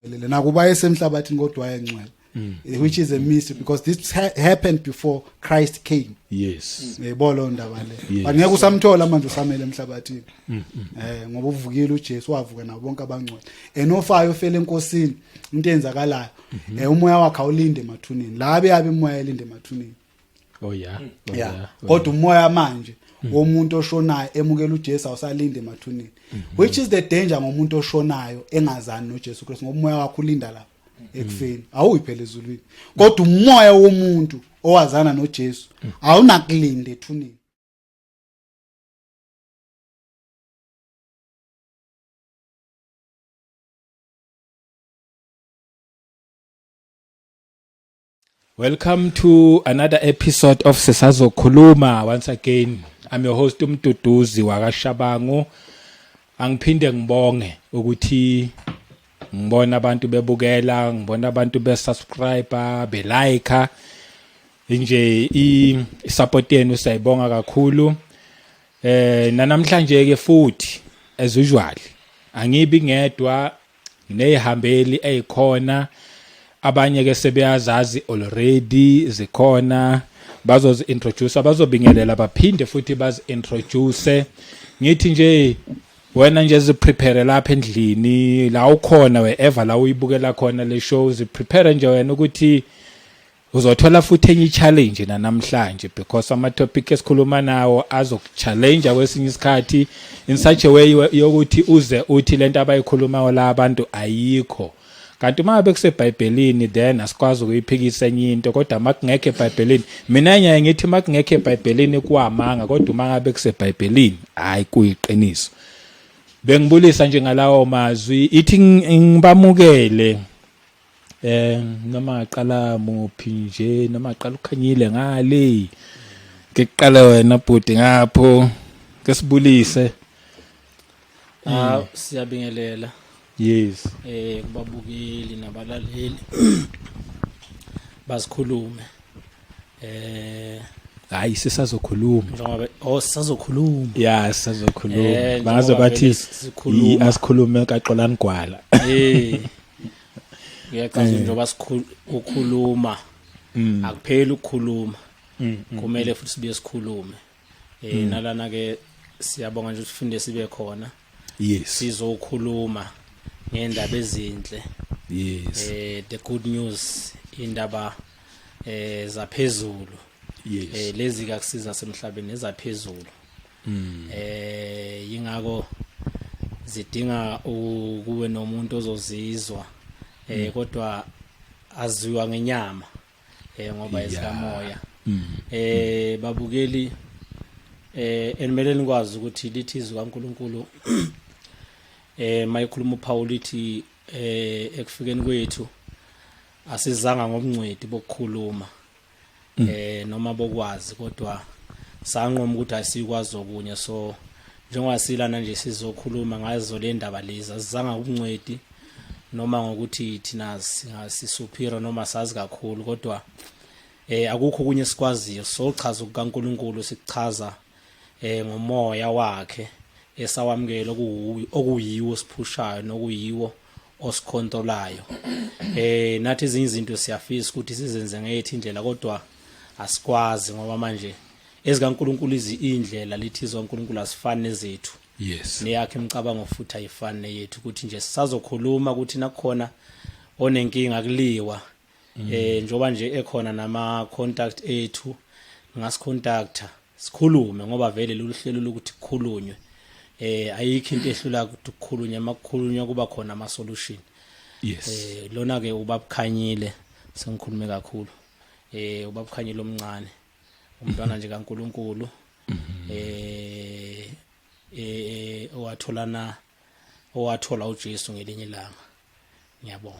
nakuba esemhlabathini kodwa wayengcwele, which is a mystery because this happened before Christ came. Yes. Yebo ndaba le. But ngeke usamthola manje usamele emhlabathini. Ngoba uvukile uJesu wavuka nabo bonke abangcwele. Enofayo ofela enkosini into enzakalayo. Umoya wakhe awulinde emathuneni. La abe umoya elinde emathuneni. Oh yeah. Kodwa umoya manje womuntu oshonayo emukela uJesu awusalinde emathuneni. Which is the danger ngomuntu oshonayo engazani noJesu Kristu ngoba umoya wakhe ulinda lapha ekufeni. Awuyiphele ezulwini. Kodwa umoya womuntu owazana noJesu awunakulinda ethuneni. Welcome to another episode of Sisazokhuluma. Once again, I'm your host Umduduzi wakashabangu. Angiphinde ngibonge ukuthi ngibona abantu bebukela, ngibona abantu besubscribe, belike. Nje i-support yenu sayibonga kakhulu. Namhlanje ke futhi as usual angibi ngedwa, nginehambeli ezikhona. Abanye ke sebeyazazi already zikhona, bazozi introduce, bazobingelela baphinde futhi bazi introduce. Ngithi nje wena nje ziprepare lapha endlini la ukhona wherever la uyibukela khona le show, ziprepare nje wena ukuthi uzothola futhi enye challenge namhlanje because ama topic esikhuluma nawo azokuchallenge kwesinye isikhathi in such a way yokuthi uze uthi lento abayikhulumayo la abantu ayikho. Kanti uma ngabe kuseBhayibhelini then asikwazi ukuyiphikisa enye into, kodwa makungekho eBhayibhelini, mina ngiyaye ngithi makungekho eBhayibhelini kuamanga, kodwa uma ngabe kuseBhayibhelini hayi kuyiqiniso. Bengibulisa nje ngalawo mazwi ithi ngibamukele noma ngaqala muphi nje, noma ngaqala ukhanyile ngale, ngiqala wena bhuti ngapho ke sibulise. Siyabingelela. Yes. Kubabukeli nabalaleli basikhulume. Hayi sisazokhuluma. Njengoba sisazokhuluma. Yeah, sisazokhuluma. Bangaze bathi asikhulume kaXolani Gwala. Ngiyachaza njengoba ukhuluma. Akupheli ukukhuluma. Kumele futhi sibe sikhulume. Nalana ke siyabonga nje usifunde sibe khona. Yes. Sizokhuluma ngendaba ezinhle. Yes. The good news indaba zaphezulu. Yes. Lezi kakusiza semhlabeni ezaphezulu. Yingako zidinga ukuwe nomuntu ozozizwa kodwa aziwa ngenyama ngoba ezikamoya. Babukeli enimele nikwazi ukuthi lithi izwi kaNkulunkulu mayikhuluma uPaul lithi ekufikeni kwethu asizanga ngobungcweti bokukhuluma noma bokwazi, kodwa sanqoma ukuthi asikwazi okunye. So njengoba silana nje sizokhuluma ngazo le ndaba lezi, asizanga ngobungcweti noma ngokuthi thina superior noma sazi kakhulu, kodwa akukho kunye sikwaziyo. So chaza kukaNkulunkulu sikuchaza ngomoya wakhe esawamukela okuyiwo siphushayo nokuyiwo osikontrolayo. Nathi ezinye izinto siyafisa ukuthi sizenze ngethu indlela, kodwa asikwazi ngoba manje ezikaNkulunkulu izindlela lithi uNkulunkulu asifane nezethu. Yes. Neyakhe imicabango futhi ayifane yethu, ukuthi nje sisazokhuluma ukuthi nakhona onenkinga kuliwa njoba nje ekhona nama contact ethu ngasicontacta sikhulume ngoba vele luhlelo lokuthi kukhulunywe ayikho into ehlula ukuthi kukhulunywe, makukhulunywa kuba khona ama solution. Yes. Lona ke ubaba Khanyile sengikhulume kakhulu. Ubaba Khanyile omncane umntwana nje kaNkulunkulu owathola uJesu ngelinye ilanga. Ngiyabonga.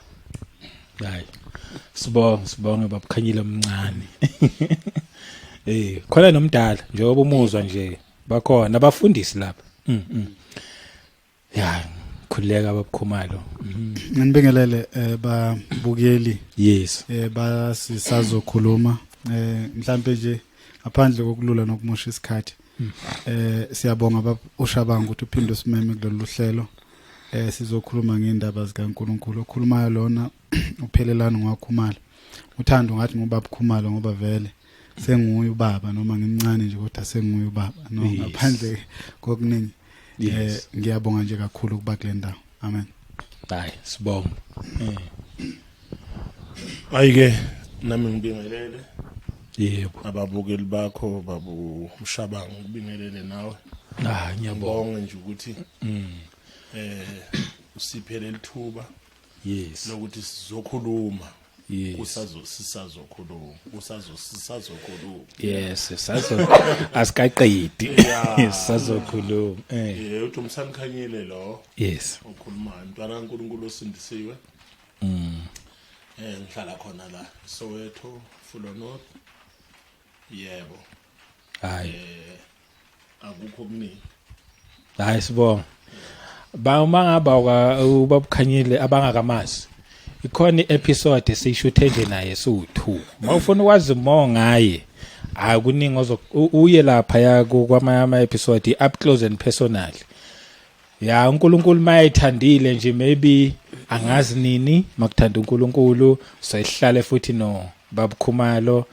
Hayi. Sibonge baba Khanyile omncane. Khona nomdala njengoba umuzwa nje bakhona abafundisi lapha. Yeah, khuleka baba Khumalo. Nginibingelele babukeli. Yes. Basisazokhuluma mhlambe nje ngaphandle kokulula nokumosha isikhathi. Siyabonga baba uShabanga ukuthi uphinde usimeme kulolu hlelo. sizokhuluma ngendaba zikaNkulunkulu. Okhulumayo lona uPhelelani ngwaKhumalo. Uthando ngathi ngobaba Khumalo ngoba vele senguye ubaba noma ngimncane nje kodwa senguye ubaba no ngaphandle kokuningi. Ngiyabonga nje kakhulu kuba kule ndawo. Amen. Hayi sibonga. Ayike nami ngibingelele. Yebo. Ababukeli bakho babu Mshabangu ngibingelele nawe. Ngiyabonga nje ukuthi usiphele lithuba. Yes. Lokuthi sizokhuluma. Yes. Sisazokhuluma. Yes, asikaqedi. Sisazokhuluma. Dumisani Khanyile lo. Yes. Ukhulumayo mntwana kaNkulunkulu osindisiwe. Ngihlala khona la Soweto, Fulo North. Yebo. Hayi. Akukho kuningi. Hayi sibonga. Mangaba ubaba Khanyile abangakamazi. Ikhona episode esishuthe nje naye so2. Mawufuna ukwazi more ngaye, akuningi uye lapha ya kwama episode up close and personal. Ya uNkulunkulu mayithandile nje maybe angazi nini makuthanda uNkulunkulu soyihlale futhi no baba Khumalo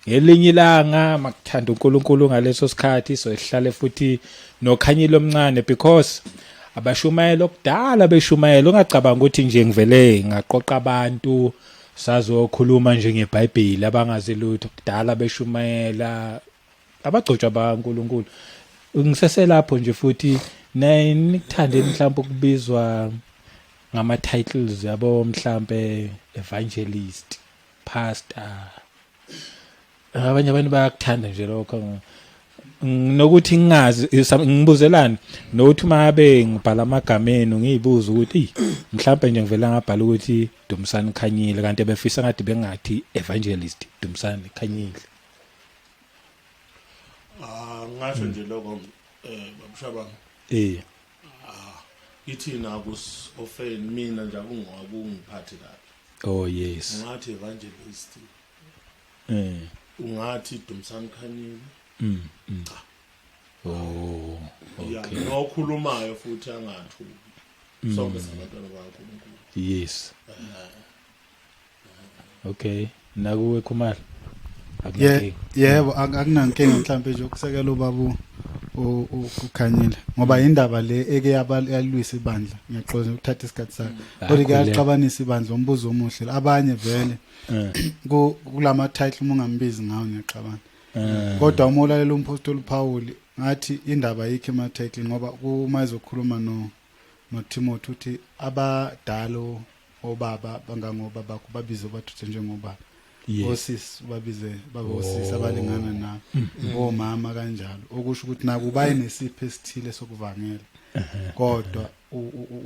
ngelinye ilanga makuthanda uNkulunkulu ngaleso sikhathi soyihlale futhi no Khanyile omncane because abashumayela okudala beshumayela ungacabanga ukuthi nje ngivele ngaqoqa abantu sazokhuluma nje ngeBhayibheli abangazi lutho kudala beshumayela abagcotshwa baNkulunkulu ngiseselapho nje futhi nikuthande mhlawumbe ukubizwa ngama titles yabo mhlawumbe evangelist pastor abanye abantu bayakuthanda nje lokho nokuthi ngingazi ngibuzelani nokuthi mabe ngibhala amagameni ngiyibuza ukuthi mhlawumbe nje ngivela ngabhala ukuthi Dumisani Khanyile kanti befisa ngathi bengathi Evangelist Dumisani Khanyile. Ngasho nje lokho babushabangu. Ithina ofeni mina nje akungiphathi kahle. Oh yes. Ngathi Evangelist. Ungathi Dumisani Khanyile. Oh, okay. Nokhulumayo futhi angathu. Sonke sabantwana baNkulunkulu. Yes. Okay. Nakuwe Khumalo. Yebo akunankinga mhlawumbe nje ukusekela ubaba uKhanyile ngoba indaba le eke yalwisa ibandla ngiyaxoxa ukuthatha isikhathi sakhe kodwa kuyaxabanisa ibandla umbuzo omuhle abanye vele kulama title uma ungambizi ngawo ngiyaxabana kodwa uma ulalela umpostoli Paul ngathi indaba yikho ema title ngoba uma izokhuluma no Timothy uthi abadalo obaba bangangoba bakho babize bathuthe njengobaba osisi babize babosisi abalingana na omama kanjalo okusho ukuthi naku baye nesipho esithile sokuvangela kodwa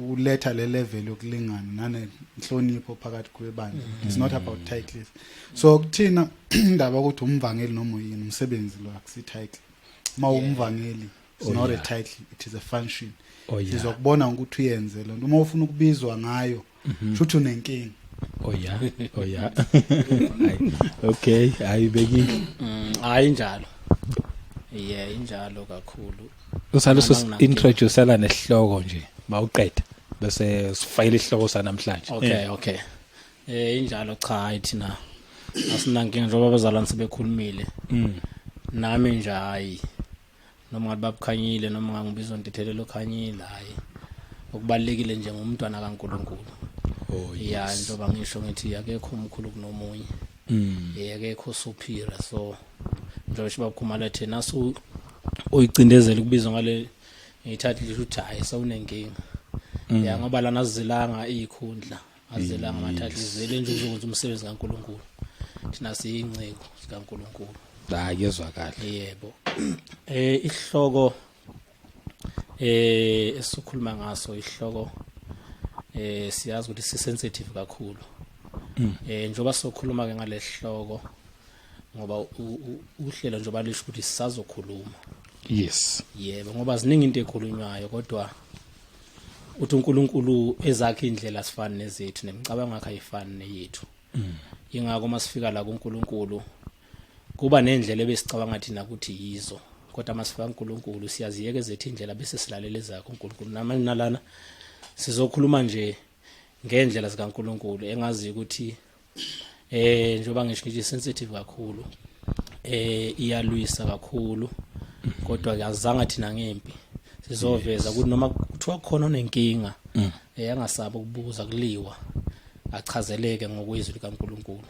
uletha le level yokulingana nane inhlonipho phakathi kwebandla. It's not about titles. So kuthina indaba ukuthi umvangeli noma yini umsebenzi lo akusi title umvangeli it's not a title, it is a function. Sizokubona ukuthi uyenze lo uma ufuna ukubizwa ngayo futhi unenkinga. Okay, ayibeki. Hayi njalo. Injalo kakhulu. Usalo introduce la nesihloko nje mawuqeda bese sifayile isihloko sanamhlanje. Okay. Injalo cha hayi thina asinankinga njengoba abazalwane sebekhulumile. Nami nje hayi noma ngabe babukhanyile noma ngangibizwa Ntethelelo Khanyile hayi okubalekile nje ngumntwana kaNkulunkulu. Njengoba ngisho ngithi akekho omkhulu kunomunye. Akekho superior so njengoba babukhumala thina so uyicindezela ukubizwa ngale ngithatha ukuthi hayi sawunenkinga. Ngoba lana azilanga izikhundla azelanga amathathu izele nje ukuzokwenza umsebenzi kaNkulunkulu. Thina siyinceko sikaNkulunkulu. Yezwakala. Yebo. Ihloko esikhuluma ngaso ihloko siyazi ukuthi si sensitive kakhulu. Njoba sokhuluma ke ngale hloko ngoba uhlelo njoba lisho ukuthi sisazokhuluma. Yes. Yebo ngoba ziningi into ekhulunywayo kodwa uthi uNkulunkulu ezakhe indlela sifana nezethu nemicabango yakhe ayifani neyethu. Ingakho masifika la kuNkulunkulu kuba nendlela ebesicabanga thina ukuthi yizo kodwa masifika kuNkulunkulu siyaziyeke zethu indlela bese silalela zakhe uNkulunkulu namanje nalana sizokhuluma nje ngendlela zikaNkulunkulu engazi ukuthi njoba ngisho sensitive kakhulu iyalwisa kakhulu kodwa yazanga thina ngempi sizoveza ukuthi noma kuthiwa khona onenkinga yangasaba ukubuza kuliwa achazeleke ngokwezwi likaNkulunkulu.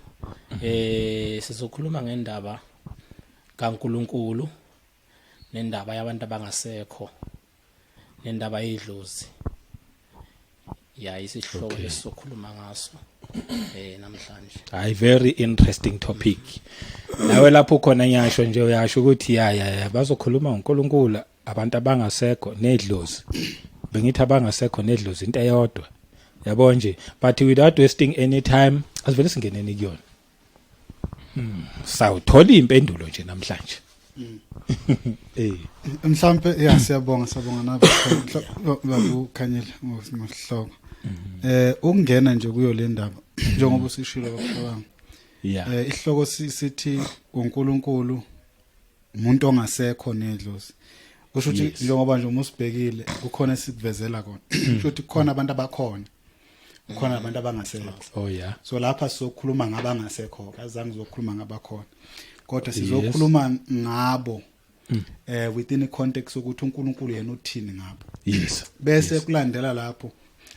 Sizokhuluma ngendaba kaNkulunkulu nendaba yabantu abangasekho nendaba yedlozi. Isihloko esizokhuluma ngaso namhlanje. Hayi, very interesting topic. Nawe lapho khona nyasho nje uyasho ukuthi ya bazokhuluma ngoNkulunkulu abantu abangasekho nedlozi. Bengithi abangasekho nedlozi into eyodwa. Yabo nje, but without wasting any time asivele singeneni kuyona. Sawuthola impendulo nje namhlanje. Mhlambe siyabonga nababu Khanyile ngosihloko. Ukungena nje kuyo le ndaba njengoba usishilo bafowami. Ihloko sithi uNkulunkulu umuntu ongasekho nedlozi. Kusho ukuthi njengoba nje umusibhekile kukhona esikuvezela kona. Kusho ukuthi kukhona abantu abakhona. Kukhona abantu abangasekho. So lapha sizokhuluma ngabangasekho, azange sizokhuluma ngabakhona. Kodwa sizokhuluma ngabo within the context ukuthi uNkulunkulu yena uthini ngabo. Bese kulandela lapho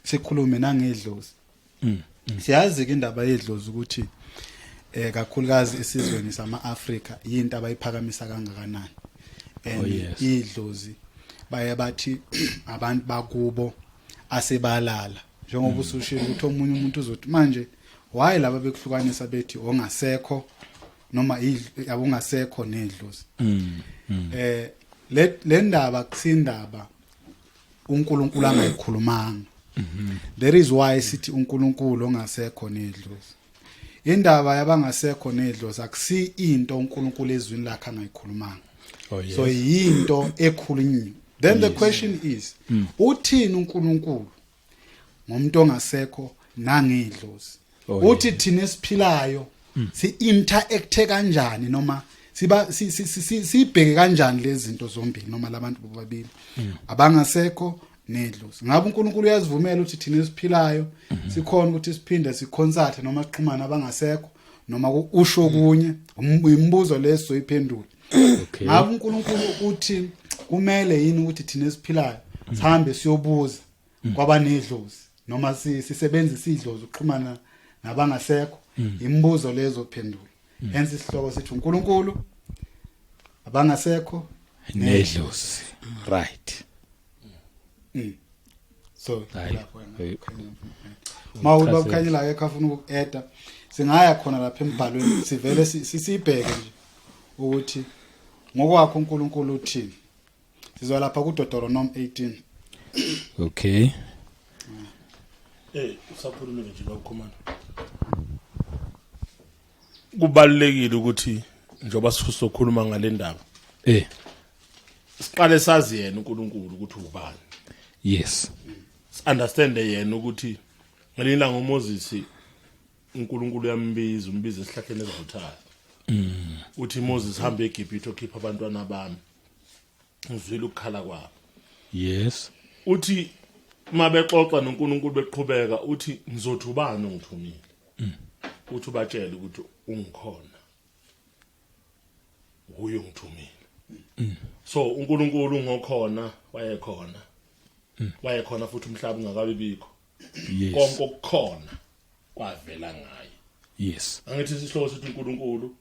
sikhulume nangedlozi. Siyazi ke indaba yedlozi ukuthi kakhulukazi esizweni sama-Afrika yinto abayiphakamisa kangakanani. Idlozi baye bathi abantu bakubo asebalala njengoba usushilo ukuthi omunye umuntu uzothi manje why laba bekuhlukanisa bethi ongasekho noma abungasekho nedlozi. Le ndaba kusindaba uNkulunkulu angayikhulumanga. There is why sithi uNkulunkulu ongasekho nedlozi. Indaba yabangasekho nedlozi akusi into uNkulunkulu ezwini lakhe angayikhulumanga. So yinto ekhulunyiwe. Then the question is uthini uNkulunkulu ngomuntu ongasekho nangedlozi? Uthi thina esiphilayo si-interact kanjani noma sibheke kanjani lezi zinto zombili noma labantu bobabili abangasekho nedlozi? Ngabe uNkulunkulu uyazivumela ukuthi thina esiphilayo sikhona ukuthi siphinde sikhonsult noma siqhumana abangasekho noma usho kunye imibuzo leso iphendula. Ngabe uNkulunkulu uthi kumele yini ukuthi thina esiphilayo sihambe siyobuza kwabanedlozi noma sisebenzisa idlozi uxhumana nabangasekho? Imibuzo lezo phendula. Hence isihloko sithi uNkulunkulu abangasekho nedlozi. Right. So mawuba ukhanyila ke khafuna ukueda singaya khona lapha embhalweni sivele sisibheke nje ukuthi ngokwakho uNkulunkulu uthini. Sizwa lapha kuDeuteronomy 18. Okay. Usakhuluma nje lokukhumana. Kubalekile ukuthi njoba sizokhuluma ngale ndaba. Siqale sazi yena uNkulunkulu ukuthi ubani. Yes. Understand yena ukuthi ngelinga ngoMoses uNkulunkulu uyambiza umbiza esihlahleni ezivuthayo. Uthi Moses hambe eGibhithe okhipha abantwana bami. Ngizwile ukukhala kwabo. Yes. Uthi mabexoxa noNkulunkulu beqhubeka uthi ngizothi ubani ongithumile. Uthi ubatshele ukuthi ungikhona. Uye ungithumile. So uNkulunkulu ngokhona wayekhona. Wayekhona futhi umhlaba ungakabi bikho. Konke okukhona kwavela ngaye. Yes. Angithi isihloko sithi uNkulunkulu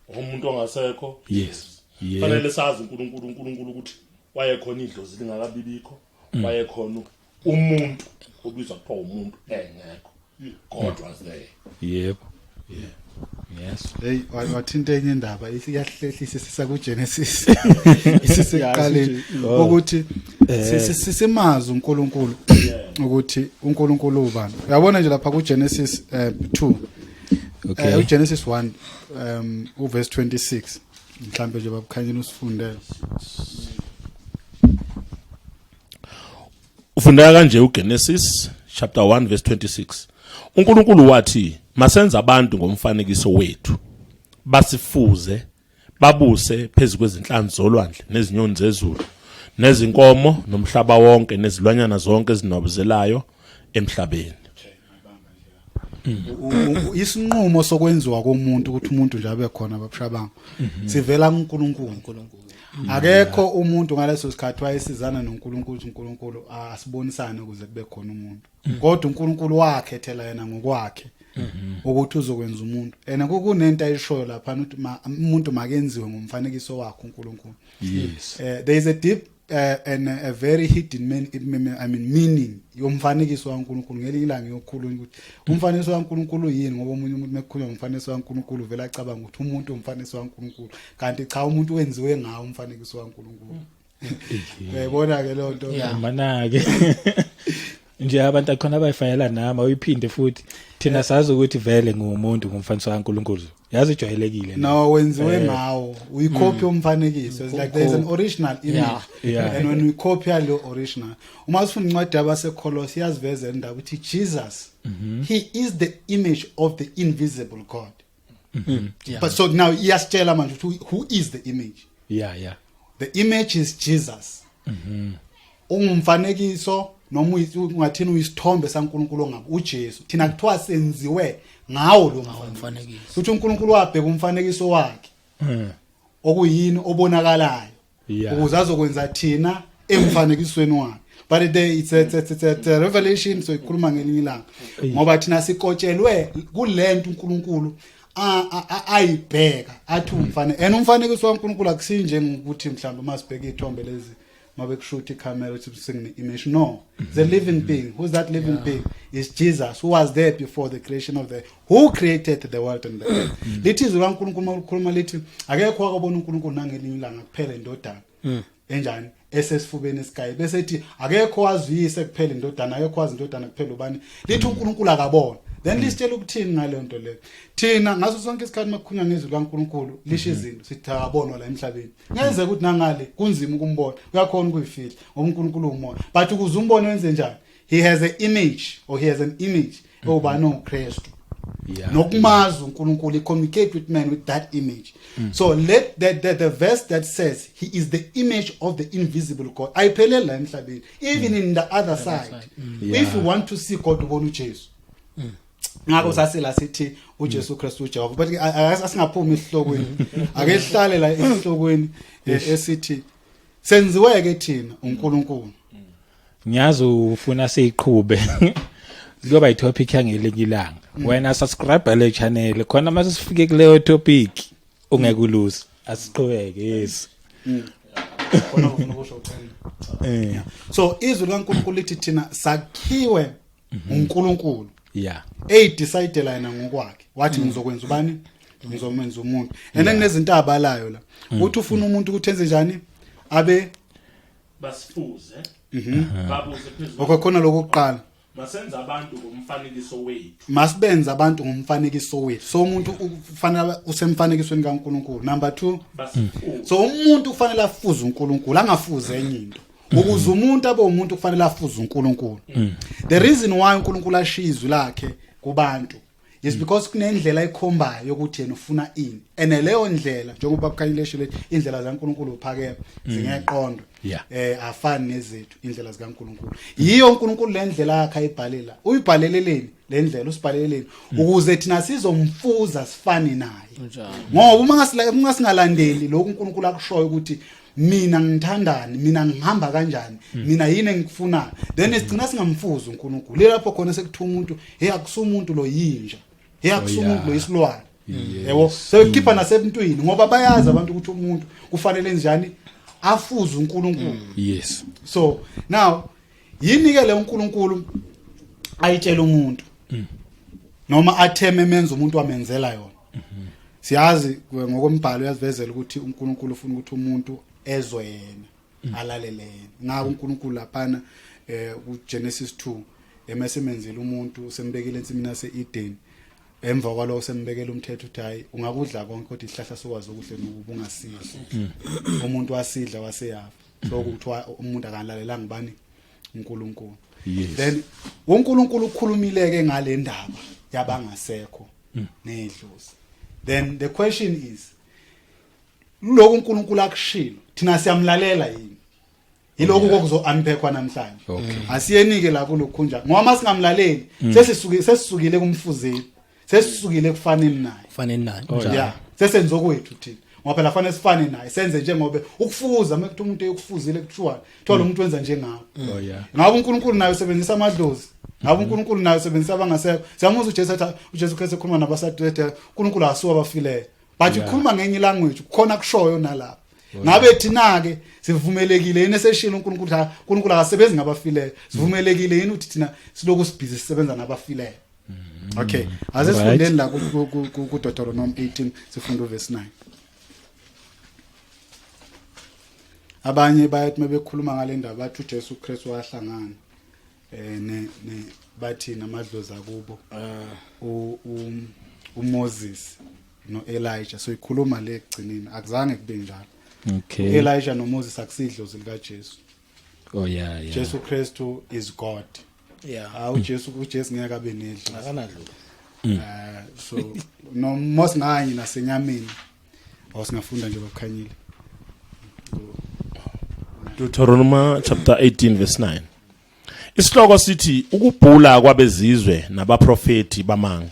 umuntu ongasekho. Yes. Fanele sazi uNkulunkulu ukuthi wayekhona idlozi lingakabi bikho. Wayekhona umuntu obizwa kuthiwa umuntu engekho. God was there. Yep. Yes. Hey, wathinta enye indaba isiyahlehlisa sisa kuGenesis. Isisiqaleni ukuthi sisimazi uNkulunkulu ukuthi uNkulunkulu ubani. Uyabona nje lapha kuGenesis 2. Okay. uGenesis 1 uverse 26. Mhlambe nje babukhanyile usifundele. Ufundeka kanje uGenesis chapter 1 verse 26. uNkulunkulu wathi masenza abantu ngomfanekiso wethu basifuze babuse phezulu kwezinhlanzi zolwandle nezinyoni zezulu nezinkomo nomhlaba wonke nezilwanyana zonke ezinobuzelayo emhlabeni. Isinqumo sokwenziwa komuntu ukuthi umuntu nje abe khona babushabanga sivela kuNkulunkulu. Akekho umuntu ngaleso sikhathi wayesizana noNkulunkulu asibonisane ukuze kube khona umuntu. Kodwa uNkulunkulu wakhethela yena ngokwakhe ukuthi uzokwenza umuntu. Ena kunento ayishoyo lapha ukuthi umuntu makenziwe ngomfanekiso wakhe uNkulunkulu. Yes. There is a deep and a very hidden meaning yomfanekiso kaNkulunkulu. Ngelinye ilanga yokukhuluma ukuthi umfanekiso kaNkulunkulu yini, ngoba umunye umuntu mekhuluma ngomfanekiso kaNkulunkulu vele acabanga ukuthi umuntu umfanekiso kaNkulunkulu, kanti cha umuntu wenziwe ngawo umfanekiso kaNkulunkulu. Uyabona ke lo nto. Mana ke nje abantu akhona abayifayela nama uyiphinde futhi thina sazi ukuthi vele ngumuntu ngumfanekiso kaNkulunkulu. Yazi ijwayelekile. No, wenziwe ngawo. We copy umfanekiso. It's like there's an original image. Yeah. And when we copy the original, uma sifuna incwadi yabaseKolose iyaziveza indaba ukuthi Jesus, he is the image of the invisible God. But so now iyasitshela manje ukuthi who is the image? Yeah. The image is Jesus. Umfanekiso noma ungathini uyisithombe saNkulunkulu ngabe uJesu. Thina kuthiwa senziwe ngawo lo mfanekiso. Uthi uNkulunkulu wabheka umfanekiso wakhe. Okuyini obonakalayo. Ukuze azokwenza thina emfanekisweni wakhe. But it's a revelation, so ikhuluma ngelinye ilanga. Ngoba thina sikotshelwe kulento uNkulunkulu ayibheka athi umfanekiso waNkulunkulu akusinje ngokuthi mhlawumbe masibheke ithombe lezi mabe kushuthi camera to sing the image. No, the living being. Who's that living being? Is Jesus, who was there before the creation of the, who created the world and the earth. Lithi izwi kaNkulunkulu ukukhuluma lithi akekho akabona uNkulunkulu nangelinye ilanga kuphela indodana enjani esesifubeni esikayi bese ethi akekho wazuyise kuphela indodana, akekho wazi indodana kuphela ubani. Lithi uNkulunkulu akabona. Then lisitshela ukuthini ngale nto le. Thina ngaso sonke isikhathi makukhunywa ngezwi kaNkulunkulu lisho izinto sithi akabonwa la emhlabeni. Ngeze ukuthi nangale kunzima ukumbona. Uyakhona ukuyifihla ngoba uNkulunkulu umoya. But ukuze umbone wenze njani? He has an image, or he has an image obani uKristu. Nokumazi uNkulunkulu communicate with man with that image. So let the verse that says he is the image of the invisible God. Ayiphelele la emhlabeni. Even in the other side. If you want to see God ubone uJesu. Ngakho sasela sithi uJesu Kristu uJehova, but asingaphumi esihlokweni ake sihlale la esihlokweni esithi senziwe ke thina uNkulunkulu. Ngiyazi ufuna siqhube kuyoba itopic yangelinye ilanga. Wena subscribe le channel khona mase sifike kuleyo topic ungekuluza asiqhubeke. Yes. Khona ufuna ukusho uthini? So izwi kaNkulunkulu lithi thina sakhiwe uNkulunkulu. Yeah. Decide la yena ngokwakhe. Wathi ngizokwenza ubani? Ngizomenza umuntu. Ene kunezinto abalayo la. Uthi ufuna umuntu ukuthi enze njani? Abe basifuze. Babuze phezulu. Okukhona lokuqala. Masenza abantu ngomfanekiso wethu. Masibenza abantu ngomfanekiso wethu. So umuntu ufanele usemfanekisweni kaNkulunkulu. Number 2. Basifuze. So umuntu kufanele afuze uNkulunkulu, angafuze enye into. Ukuze umuntu abe umuntu kufanele afuze uNkulunkulu. The reason why uNkulunkulu ashizwe lakhe kubantu is because kunendlela ekhombayo ukuthi yena ufuna ini. Ene leyo ndlela njengoba Khanyile shilo indlela zaNkulunkulu uphakeme zingeqondo. Afani nezethu indlela zikaNkulunkulu. Yiyo uNkulunkulu le ndlela yakhe ayibhalela. Uyibhaleleleni le ndlela usibhaleleleni ukuze thina sizomfuza sifane naye. Ngoba uma singalandeli lokhu uNkulunkulu akushoyo ukuthi mina ngithandani, mina ngihamba kanjani, mina yini engikufunayo, then sigcina singamfuzi uNkulunkulu. Lapho khona sekuthi umuntu akusumuntu lo yinja, akusumuntu lo isilwane. Yebo, so ikhipha nasebantwini ngoba bayazi abantu ukuthi umuntu kufanele enjani afuze uNkulunkulu. Yes. So now yini ke le uNkulunkulu ayitshela umuntu noma atheme menza umuntu wamenzela yona. Siyazi ngokombhalo yazivezela ukuthi uNkulunkulu ufuna ukuthi umuntu ezwe yena alalele yena. Ngakho uNkulunkulu laphana kuGenesis 2 emesemenzela umuntu sembekile ensimini yaseEden. Emva kwalokho sembekela umthetho uthi hayi ungakudla konke kodwa isihlahla sokwazi okuhle nokubi ungasidli. Umuntu wasidla waseyafa. So kuthiwa umuntu akalalela ngibani? uNkulunkulu. Then uNkulunkulu ukhulumileke ngale ndaba yabangasekho nedlozi. Then the question is, lokhu uNkulunkulu akushilo thina siyamlalela yini? Yilokho kokuzo unpackwa namhlanje. Okay. Asiyenike la kulokhunja. Ngoba masingamlaleli sesisukile kumfuzeli. Sesisukile kufanele naye. Kufanele naye. Yeah. Sesenzo kwethu thina. Ngoba phela fanele sifane naye. Senze njengoba ukufuza mekuthi umuntu eyokufuzile kuthiwa. Thola umuntu wenza njengawe. Oh yeah. Ngabe uNkulunkulu naye usebenzisa amadlozi. Ngabe uNkulunkulu naye usebenzisa abangasekho. Siyamuza uJesu athi uJesu Kristu ekhuluma nabasadethe uNkulunkulu asuka abafileyo. But ukhuluma ngenye language kukhona kushoyo nalapha. Ngabe thina ke sivumelekile yini eseshilo uNkulunkulu akasebenzi ngabafileyo. Sivumelekile yini ukuthi thina siloku sibhizi sisebenza nabafileyo. Okay. Asesifundeni la ku Deuteronomy 18 sifunda uverse 9. Abanye bayathi mabekhuluma ngale ndaba bathi uJesu Kristu wahlangana ne bathi namadlozi akubo uMoses noElijah so ikhuluma le egcinini akuzange kube njalo. Okay. Elijah noMoses akusidlozi lika Jesu. Oh yeah. Jesu Kristu is God. Yeah. uJesu ngeke abe nedlozi. Akanadlo. So no mosinganye nasenyameni awusingafunda nje bakhanyile. Deuteronomy chapter 18 verse 9. Isihloko sithi ukubhula kwabezizwe nabaprofeti bamanga.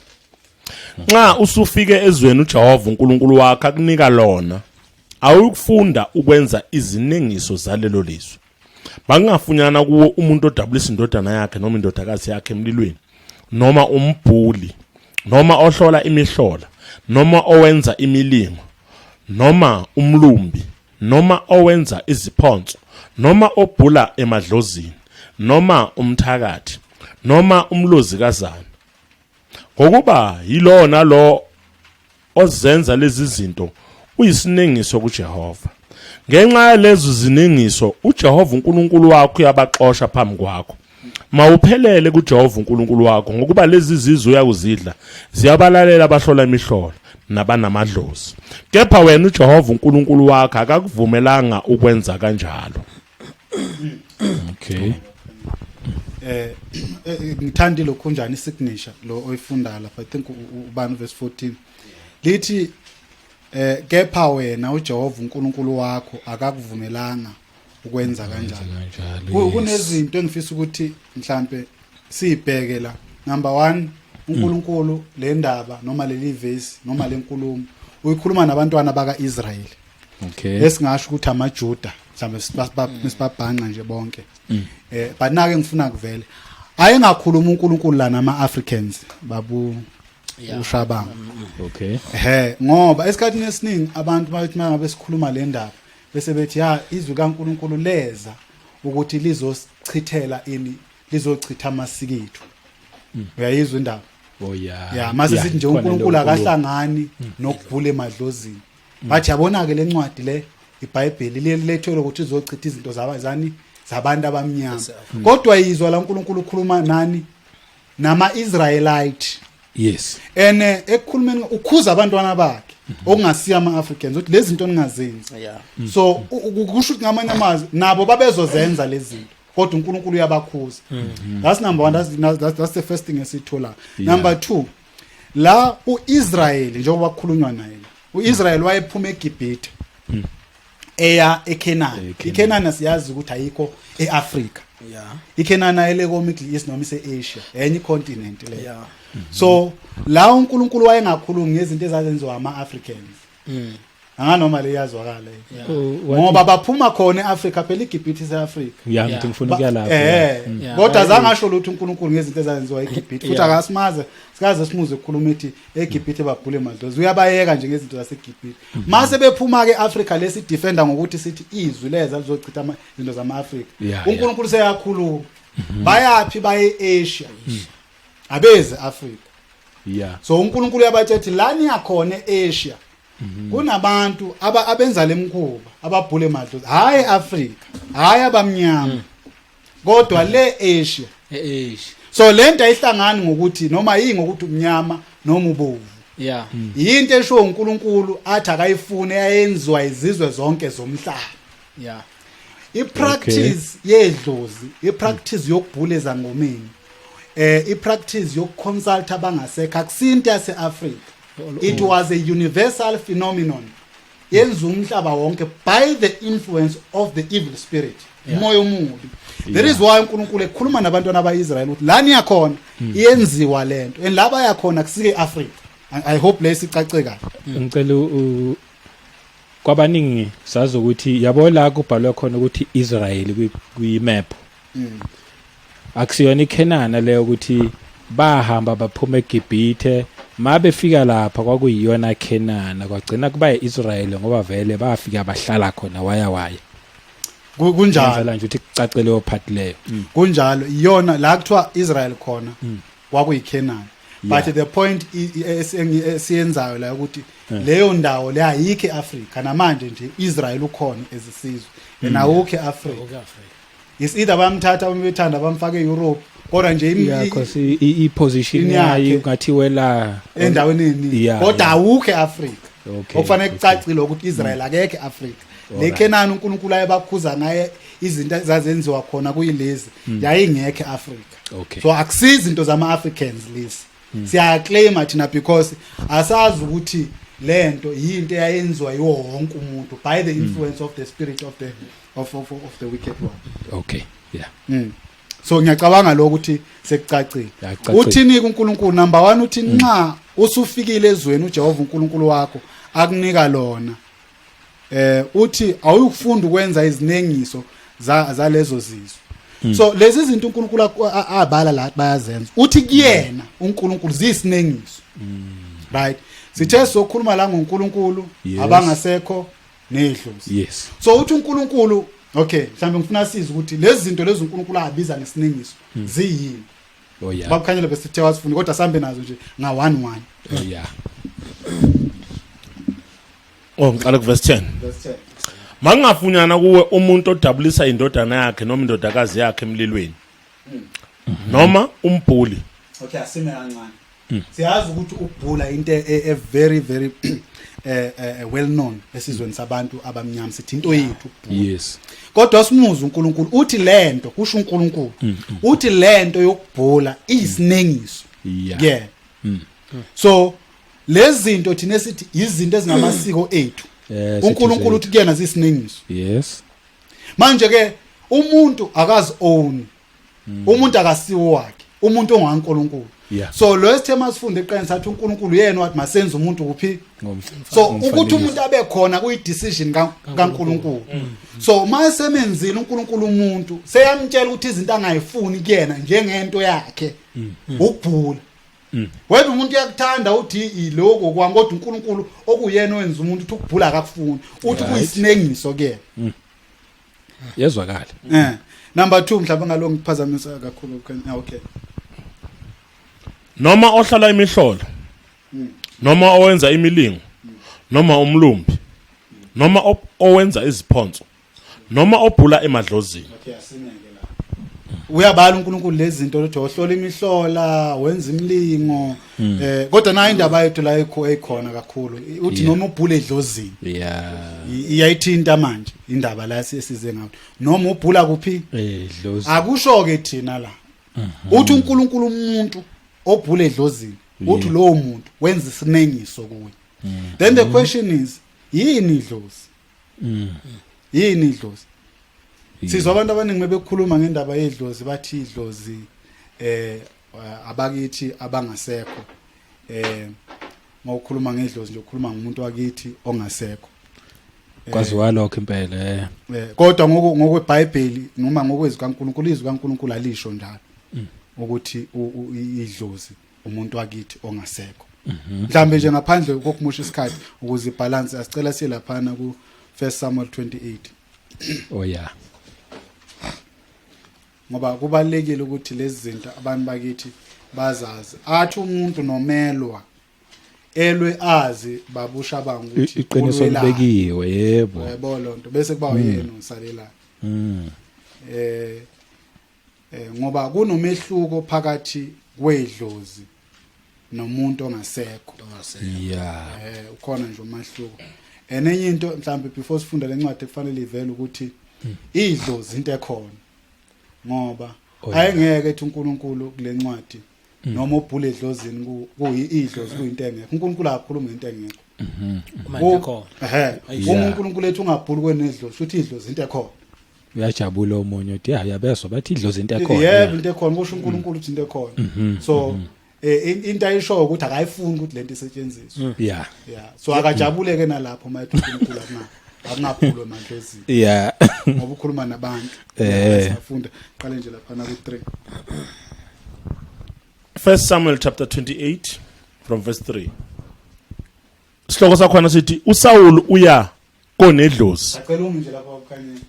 Nxa usufike ezweni uJehova uNkulunkulu wakho akunika lona, awukufunda ukwenza izinengiso zalelo lizwe. Bangafunyana kuwo umuntu odabulisa indodana yakhe noma indodakazi yakhe emlilweni, noma umbhuli, noma ohlola imihlola, noma owenza imilingo, noma umlumbi, noma owenza iziphonso, noma obhula emadlozini, noma umthakathi, noma umlozikazana. Ngokuba yilona lo ozenza lezi zinto uyisinengiso kuJehova. Ngenxa yalezo ziningiso uJehova uNkulunkulu wakho uyabaxosha phambi kwakho. Mawuphelele kuJehova uNkulunkulu wakho ngokuba lezi zizwe uyakuzidla ziyabalalela abahlola imihlola nabanamadlozi. Kepha wena uJehova uNkulunkulu wakho akakuvumelanga ukwenza kanjalo. Okay. Ngithandi lokhunjani isignature lo oyifunda lapha I think ubani verse 14 lithi kepha wena uJehova uNkulunkulu wakho akakuvumelanga ukwenza kanjalo. Kunezinto engifisa ukuthi mhlambe sibheke la. Number 1 uNkulunkulu le ndaba noma leli verse noma lenkulumo uyikhuluma nabantwana bakaIsrael. Okay. Esingasho ukuthi amaJuda mhlambe sibabhanqa nje bonke. But nake ngifuna kuvele ayengakhuluma uNkulunkulu la nama Africans babu ushabanga. Okay. Ngoba esikhathini esiningi abantu bathi mangabe sikhuluma le ndaba bese bethi izwi kaNkulunkulu leza ukuthi lizosichithela ini lizochitha amasikethu. Uyayizwa indaba? Oh yeah. Yeah, mase sithi nje uNkulunkulu akahlangani nokubhula emadlozini. Bathi yabona ke lencwadi le iBhayibheli lethwele ukuthi izochitha izinto zabazani zabantu abamnyama. Kodwa izwa la uNkulunkulu ukhuluma nani nama Israelite. Yes. Ekukhulumeni ukhuza abantwana bakhe okungasiya ama-Africans ukuthi lezi zinto ningazenzi. So kusho ukuthi ngamanye amazwi nabo babezozenza lezi zinto kodwa uNkulunkulu uyabakhuza. That's number 1, that's the first thing esithola. Number 2 la uIsrael njengoba kukhulunywa naye uIsrael wayephuma eGibhithe eya eKenani. iKenani siyazi ukuthi ayikho eAfrica. iKenani ayele ko Middle East noma ise-Asia enye continent le. So la uNkulunkulu wayengakhulumi ngezinto ezazenziwa ama-Africans. Anganoma leyazwakala ngoba baphuma khona eAfrica phela iGibhithe seAfrica. Yeah, ngifuna ukuya lapho. Kodwa zangasho lutho uNkulunkulu ngezinto ezazenziwa eGibhithe futhi akasimaze sikaze simuze ukukhuluma ethi eGibhithe babhule emadlozi uyabayeka nje ngezinto zaseGibhithe. Mase bephuma ke eAfrica lesi defender ngokuthi sithi izwi leza lizochitha izinto zama-Africa. uNkulunkulu seyakhuluma bayapi baye eAsia abeze Africa. So uNkulunkulu yabathi lani yakhona eAsia kunabantu abenza lemkhuba ababhule emadlozi hayi eAfrica hayi abamnyama kodwa le Asia. So lento ayihlangani ngokuthi noma ngokuthi umnyama noma ubovu. Yinto esho uNkulunkulu athi akayifune eyenziwa izizwe zonke zomhlaba. ipractice yedlozi ipractice yokubhula ezangomeni ipractice yokuconsult abangasekho akusinto yaseAfrica. It was a universal phenomenon yenza umhlaba wonke by the influence of the evil spirit, umoya omubi. There is why uNkulunkulu ekhuluma nabantwana abayiIsrael ukuthi lani yakhona iyenziwa lento and laba yakhona kusike Africa. I hope lesicace kahle. Ngicela kwabaningi sazi ukuthi yabo la kubhalwe khona ukuthi Israel kwi-map. Akusiyona iKenana leyo ukuthi bahamba baphuma eGibhithe mabefika lapha kwakuyiyona Kenana kwagcina kuba yiIsrael ngoba vele bafika bahlala khona waya. Kunjalo nje ukuthi kucacele leyo part leyo. Kunjalo iyona la kuthiwa Israel khona kwakuyiKenana. But the point esiyenzayo la ukuthi leyo ndawo le ayikho eAfrica namanje nje Israel ukhona ezisizwe enawukho eAfrica. Is either bamthatha bamethanda bamfake eEurope kodwa nje because iposition yayo ungathi wela endaweni kodwa awukho eAfrica. Okufanele kucacile ukuthi Israel akekho eAfrica. Le Kenana uNkulunkulu ayebakhuza ngaye izinto ezazenziwa khona kuyilezi yayingekho eAfrica. So akusizi into zama-Africans lezi. Siyaclaim thina because asazi ukuthi lento yinto eyayenziwa yiwo wonke umuntu by the influence of the spirit of the wicked one. So ngiyacabanga lo ukuthi sekucacile. Uthini uNkulunkulu number 1 uthi nxa usufikile ezweni uJehova uNkulunkulu wakho akunika lona uthi awukufunda ukwenza izinengiso zalezo zizwe. So lezi zinto uNkulunkulu abala la bayazenza uthi kuyena uNkulunkulu zisinengiso. Right, sithe sokhuluma la ngoNkulunkulu abangasekho nedlozi. So uthi uNkulunkulu okay mhlambe ngifuna siza ukuthi lezi zinto lezi uNkulunkulu abiza ngesinengiso ziyini. Bakukhanyile bese sithe wasifuni kodwa sambe nazo nje nga 1 Ngiqala ku verse 10. Mangafunyana kuwe umuntu odabulisa indodana yakhe noma indodakazi yakhe emlilweni. Noma umbhuli. Okay, asime kancane. Siyazi ukuthi ukubhula into a very well known esizweni sabantu abamnyama sithi into yethu ukubhula. Kodwa simuza uNkulunkulu uthi lento kusho uNkulunkulu uthi lento yokubhula iyisinengiso. So lezi zinto thina sithi izinto ezingamasiko ethu. uNkulunkulu uthi kuyena zisinengiso. Manje ke umuntu akazi own. Umuntu akasiwo wakhe. Umuntu ongaNkulunkulu. So lo sithema sifunde eqeni sathi uNkulunkulu yena wathi masenze umuntu kuphi. So ukuthi umuntu abe khona kuyi decision kaNkulunkulu. So masemenzile uNkulunkulu umuntu seyamtshela ukuthi izinto angayifuni kuyena njengento yakhe ukubhula. Wena umuntu uyakuthanda uthi iloko kwangodwa uNkulunkulu okuyena owenza umuntu uthi ukubhula akakufuni uthi kuyisinengiso kuyena. Yezwakala. Number 2 mhlawumbe ngaloko ngiphazamisa kakhulu okay. Noma ohlala imihlolo noma owenza imilingo noma umlumbi noma owenza iziphonso noma obhula emadlozini. Okay, asineke la. Uyabala uNkulunkulu lezi zinto lothi ohlola imihlola wenza imilingo kodwa na indaba yethu la ekhona kakhulu uthi noma ubhula edlozini. Iyayithinta manje indaba la sesize ngayo noma ubhula kuphi edlozi akusho ke thina la uthi uNkulunkulu umuntu obhula edlozini uthi lowo muntu wenza isinengiso kuye. Then the question is yini idlozi? Yini idlozi? Sizwa abantu abaningi bebekhuluma ngendaba yedlozi bathi idlozi abakithi abangasekho ngokukhuluma ngedlozi nje ukhuluma ngomuntu wakithi ongasekho. Kwaziwa lokho impela kodwa ngokweBhayibheli noma ngokwezwi kaNkulunkulu izwi kaNkulunkulu alisho njalo ukuthi idlozi umuntu wakithi ongasekho. Mhlambe nje ngaphandle kokumusha isikhathi ukuze ibalance asicela siye laphana ku 1 Samuel 28. Ngoba kubalekile ukuthi lezi zinto abantu bakithi bazazi athi umuntu nomelwa elwe azi babusha abantu ukuthi iqiniso libekiwe yebo lonto bese kuba uyena usalela. Ngoba kunomehluko phakathi kwedlozi nomuntu ongasekho. Ukhona nje umahluko. Enye into mhlambe before sifunda lencwadi kufanele ivele ukuthi idlozi into ekhona. Ngoba ayengeke ethi uNkulunkulu kulencwadi noma ubhule edlozini kuyidlozi kuyinto engekho. uNkulunkulu akakhuluma ngento engekho. manje khona uNkulunkulu ethu ungabhulukwe nedlozi futhi idlozi into ekhona uyajabula omunye uthi yabezwa bathi idlozi into ekhona yebo into ekhona kusho uNkulunkulu uthi into ekhona so into ayisho ukuthi akayifuni ukuthi lento isetshenziswe yeah so akajabuleke nalapho mayethi uNkulunkulu akungaphulwe madlozini ngoba ukhuluma nabantu siyafunda qale nje lapha na ku 3 1 Samuel chapter 28 from verse 3 Sihloko sakhona sithi uSawulu uya konedlozi acela nje lapha ukukhanyela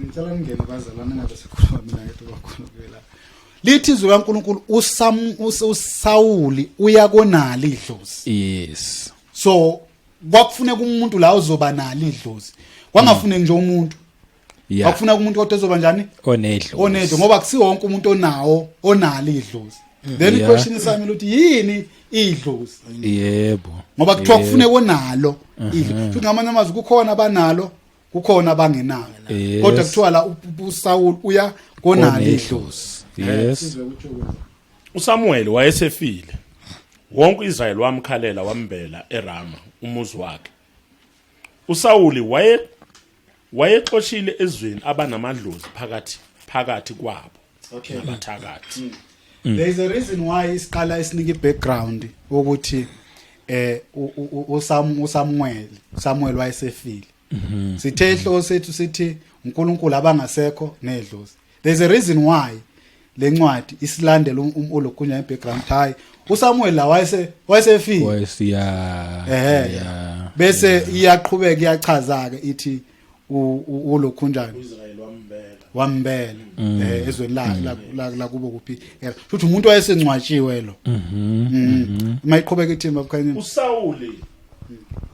ngicela ngene bazalana ngabe sikhuluma mina yedwa kakhulu kulela lithi izwi kaNkulunkulu uSawuli uya konali idlozi yes so kwakufuneka umuntu la uzoba nali idlozi kwangafuneki nje umuntu akufuna umuntu kodwa ezoba njani onedlo ngoba kusiwo wonke umuntu onawo onali idlozi then question sami luthi yini idlozi yebo ngoba kuthiwa kufuneka onalo idlozi futhi ngamanye amazwi kukhona abanalo kukhona abangenalo kodwa kuthiwa la uSawuli uya konali idlozi yes uSamuel wayesefile wonke uIsrayeli wamkhalela wambela eRama umuzi wakhe uSawuli wayexoshile ezweni abanamadlozi phakathi kwabo nabathakathi there is a reason why isiqala isinika ibackground ukuthi uSamuel wayesefile sithe ihloko sethu sithi uNkulunkulu abangasekho nedlozi there is a reason why lencwadi isilandela olokunya ebackground hayi uSamuel la wayesefile bese iyaqhubeka iyachaza ke ithi ulokhunjani uIsrayeli wambela ezweni la kubo kuphi futhi umuntu wayesencwatshiwe lo mayiqhubeka ithi mabukhanya uSawuli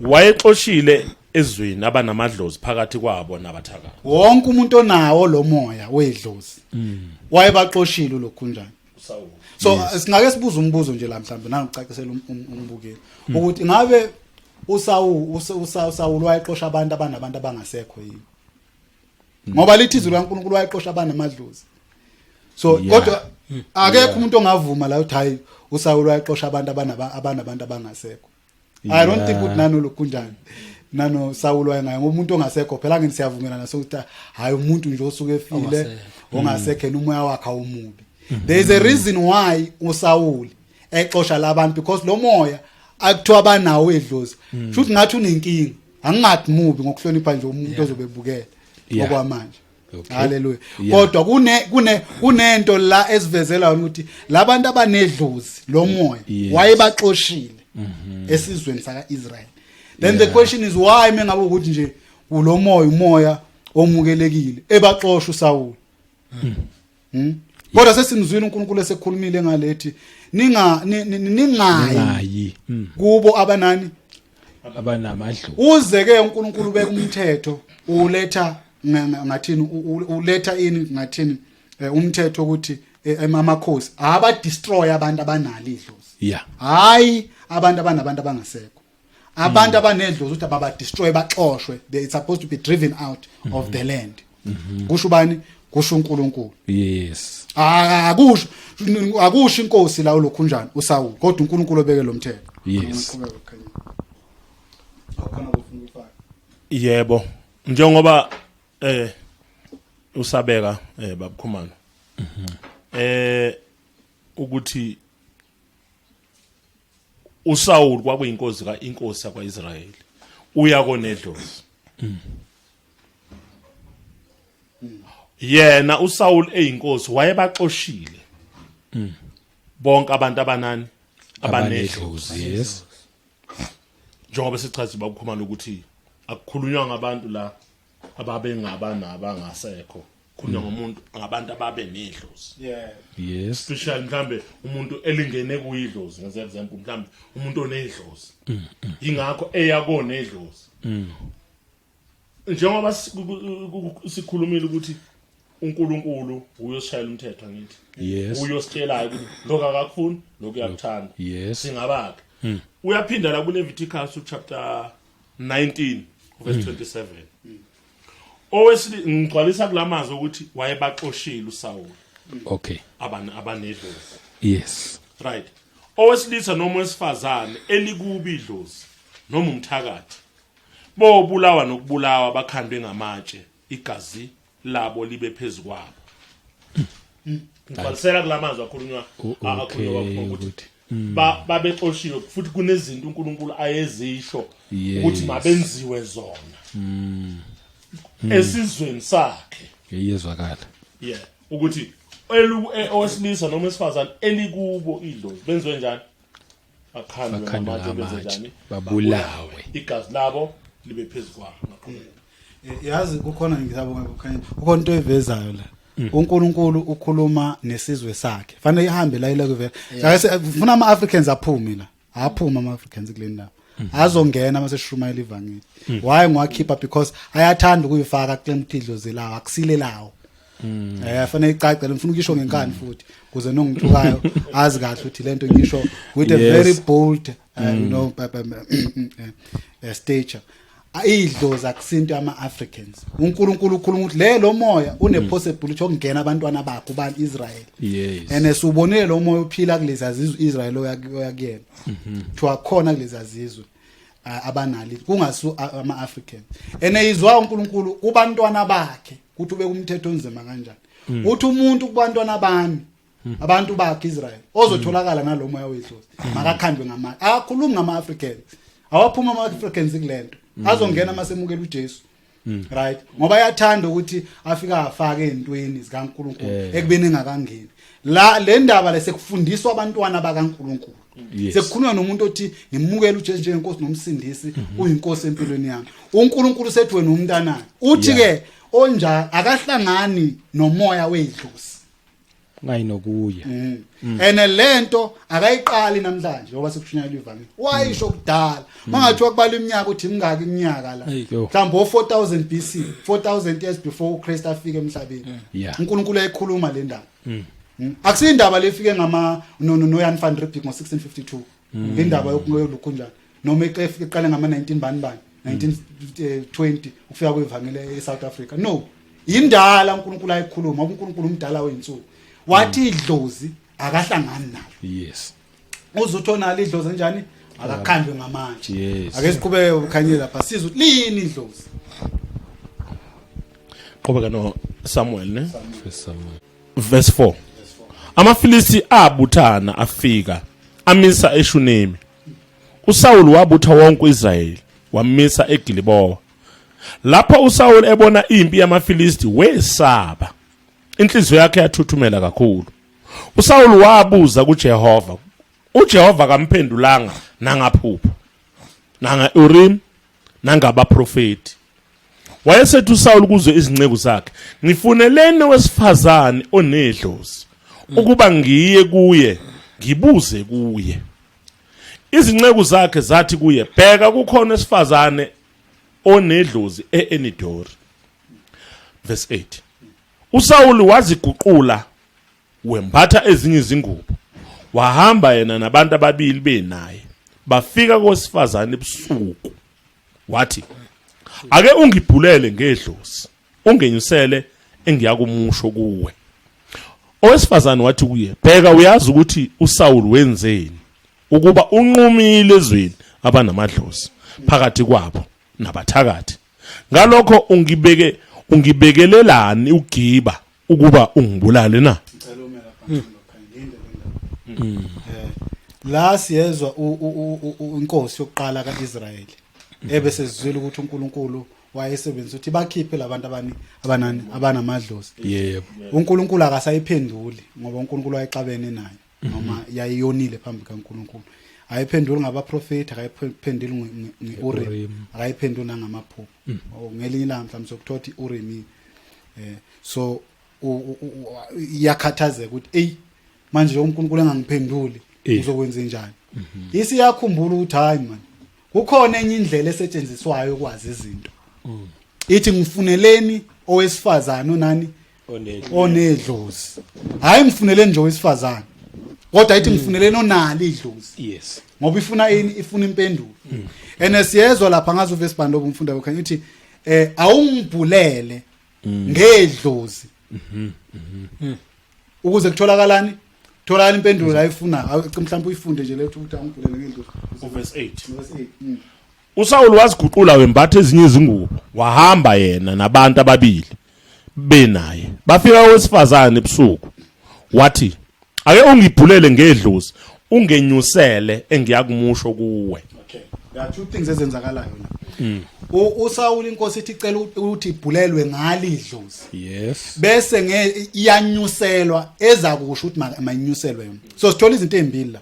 wayexoshile ezweni abanamadlozi phakathi kwabo nabathakathi wonke umuntu onawo lo moya wedlozi wayebaxoshile lokhunjani uSawuli so singake sibuza umbuzo nje la mhlawumbe nangicacisela umbukeli ukuthi ngabe uSawuli wayexosha abantu abangasekho yini ngoba lithi izwi laNkulunkulu wayexosha abanamadlozi so kodwa akekho umuntu ongavuma la uthi hayi uSawuli wayexosha abantu abanabantu abangasekho I don't think ukuthi nano lokunjani nano Sawuli wayengayo ngoba umuntu ongasekho phela ngini siyavumelana sokuthi hayi umuntu nje osuke efile ongasekho umoya wakhe awumubi there is a reason why uSawuli exosha labantu because lo moya akuthiwa abanawo edlozi futhi ngathi unenkinga angingathi mubi ngokuhlonipha nje umuntu ozobebukela okwamanje haleluya kodwa kunento la esivezela ukuthi labantu abanedlozi lo moya wayebaxoshile esizweni sakaIsrael then the question is why mengabe ukuthi nje kulo umoya omukelekile ebaxosha uSawuli kodwa sesimzwini uNkulunkulu esekhulumile ngalethi ningayi kubo abanani abanamadlozi uzeke uNkulunkulu beka umthetho uletha ngathini uletha ini ngathini umthetho ukuthi amakhosi aba destroy abantu abanali idlozi hayi abantu abanabantu abangasekho abantu abanedlozi ukuthi ababa destroy baxoshwe they supposed to be driven out of the land kusho bani kusho uNkulunkulu yes akusho inkosi la lokhunjani uSawuli kodwa uNkulunkulu obeke lo mthetho yes yebo njengoba usabeka baba Khumalo ukuthi uSawuli kwakuyinkosi inkosi yakwaIsrayeli uya konedlozi yena uSawuli eyinkosi wayebaxoshile bonke abantu abanedlozi yes njengoba sichaza baba Khumalo ukuthi akukhulunywa ngabantu la ababengabana abangasekho khulunywa ngomuntu ngabantu ababe nedlozi yes especially mhlambe umuntu elingene kuyidlozi ngenze example mhlambe umuntu onedlozi ingakho eyako nedlozi njengoba sikhulumile ukuthi uNkulunkulu uyosishayela umthetho ngithi uyositshela ukuthi lokho akakufuni lokho uyakuthanda singabakhe uyaphinda la kuLeviticus chapter 19 verse 27 ngigcwalisa kulamazwi ukuthi wayebaxoshile uSawuli okay abanedlozi yes right owesilisa noma wesifazane elikubi idlozi noma umthakathi bobulawa nokubulawa bakhandwe ngamatshe igazi labo libe phezulu kwabo ngibalisela kulamazwi akhulunywa ukuthi babexoshiwe futhi kunezinto uNkulunkulu ayezisho ukuthi mabenziwe zona esizweni sakhe yezwakala ukuthi owesilisa noma esifazane elikubo idlozi benziwe njani akhandwe ngamatshe benze njani babulawe igazi labo libe phezulu kwabo yazi kukhona ngizabonga kukhanya ukhona into evezayo la uNkulunkulu ukhuluma nesizwe sakhe fanele ihambe la ile kuvela ufuna ama-Africans aphume la aphuma ama-Africans kule ndawo azongena uma seshumayela ivangeli why ngiwakhipha because ayathanda ukuyifaka kule mthidlo zelawo akusile lawo fanele icacele ngifuna ukisho ngenkani futhi kuze nongithukayo azi kahle ukuthi lento ngisho with a very bold stature idlozi akusinto ama-Africans uNkulunkulu ukhuluma ukuthi lo moya une-possibility yokungena abantwana bakho ba-Israyeli and subonile lo moya uphila kulezi azizwe Israyeli oyakuyena kuthiwa khona kulezi azizwe abanali kungasu ama-Africans and izwa uNkulunkulu kubantwana bakhe ukuthi ube kumthetho onzima kanjani uthi umuntu kubantwana bami abantu bakhe Israyeli ozotholakala nalo moya wedlozi makakhandwe ngamatshe akakhulumi ngama-Africans awaphuma ama-Africans kulento azongena masemukela uJesu right ngoba yathanda ukuthi afika afake ezintweni zikaNkulunkulu ekubeni engakangeni la le ndaba lesekufundiswa abantwana bakaNkulunkulu sekukhulunywa nomuntu othi ngimukela uJesu njengenkosi nomsindisi uyinkosi empilweni yami uNkulunkulu sethi wena umntanami uthi ke onjani akahlangani nomoya wedlozi ngayinokuya ene lento akayiqali namhlanje ngoba sekushunyayelwa ivangeli wayisho kudala mangathiwa kubala iminyaka uthi mingaki iminyaka la mhlawumbe o4000 BC 4000 years before uChrist afike emhlabeni uNkulunkulu ayikhuluma le ndaba akusindaba lefike ngama noYan van Riebeeck ngo1652 indaba yokulukhu njalo noma iqale ngama 19 bani 1920 ukufika kwevangeli eSouth Africa no indala uNkulunkulu ayikhuluma uNkulunkulu umdala weinsuku wathi idlozi akahlangani nalo uzuthona idlozi njani akakhandwe ngamatshe ake siqhubeke ukhanyile lapha sizwe lini idlozi qhubeka no Samuel ne verse 4 amaFilisti abuthana afika amisa eShunemi uSaul wabutha wonke uIsrayeli wamisa eGilboa lapho uSaul ebona impi yamaFilisti wesaba inhliziyo yakhe yathuthumela kakhulu uSaul wabuza kuJehova uJehova kamphendulanga nangaphupho nanga Urim nangabaprofeti wayesethu uSaul kuzo izinceku zakhe ngifunelene wesifazane onedlozi ukuba ngiye kuye ngibuze kuye izinceku zakhe zathi kuye bheka kukhona wesifazane onedlozi eEnidori verse 8 uSaul waziguqula wembatha ezinye izingubo wahamba yena nabantu ababili benaye bafika kowesifazane ebusuku wathi ake ungibhulele ngedlozi ungenyusele engiyakumusho kuwe owesifazane wathi kuye bheka uyazi ukuthi uSaul wenzeni ukuba unqumile ezweni abanamadlozi phakathi kwabo nabathakathi ngalokho ungibekelelani ugiba ukuba ungibulale na la siyezwa inkosi yokuqala kaIsrayeli ebese sizwile ukuthi uNkulunkulu wayesebenzisa ukuthi bakhiphe labantu abanamadlozi uNkulunkulu akasayiphenduli ngoba uNkulunkulu wayexabene naye noma yayiyonile phambi kaNkulunkulu ayiphenduli ngabaprofeti akayiphenduli ngeUrim akayiphenduli ngamaphupho ngelinye ilanga mhlawumbe sokuthothi uRim so yakhathaze ukuthi manje uNkulunkulu engangiphenduli uzokwenza njani isiyakhumbula ukuthi hayi man kukhona enye indlela esetshenziswayo ukwazi izinto ithi ngifuneleni owesifazane onani onedlozi hayi ngifuneleni nje owesifazane kodwa ithi ngifuneleni onali idlozi ngoba ifuna impendulo siyezwa lapha ngazo verse band obumfunda bukhanya uthi awungibhulele ngedlozi ukuze kutholakalani thola impendulo la ifuna mhlawumbe uyifunde nje lethu ukuthi angibhulele ngedlozi verse 8 uSawuli waziguqula wembatha ezinye izingubo wahamba yena nabantu ababili benaye bafika owesifazane ebusuku wathi ake ungibhulele ngedlozi ungenyusele engiyakumusho kuwe. Okay, there are two things ezenzakalayo la. uSawuli inkosi ithi icela ukuthi ibhulelwe ngalidlozi. Yes. Bese iyanyuselwa ezakusho ukuthi mayinyuselwe yona. So sithola izinto ezimbili la.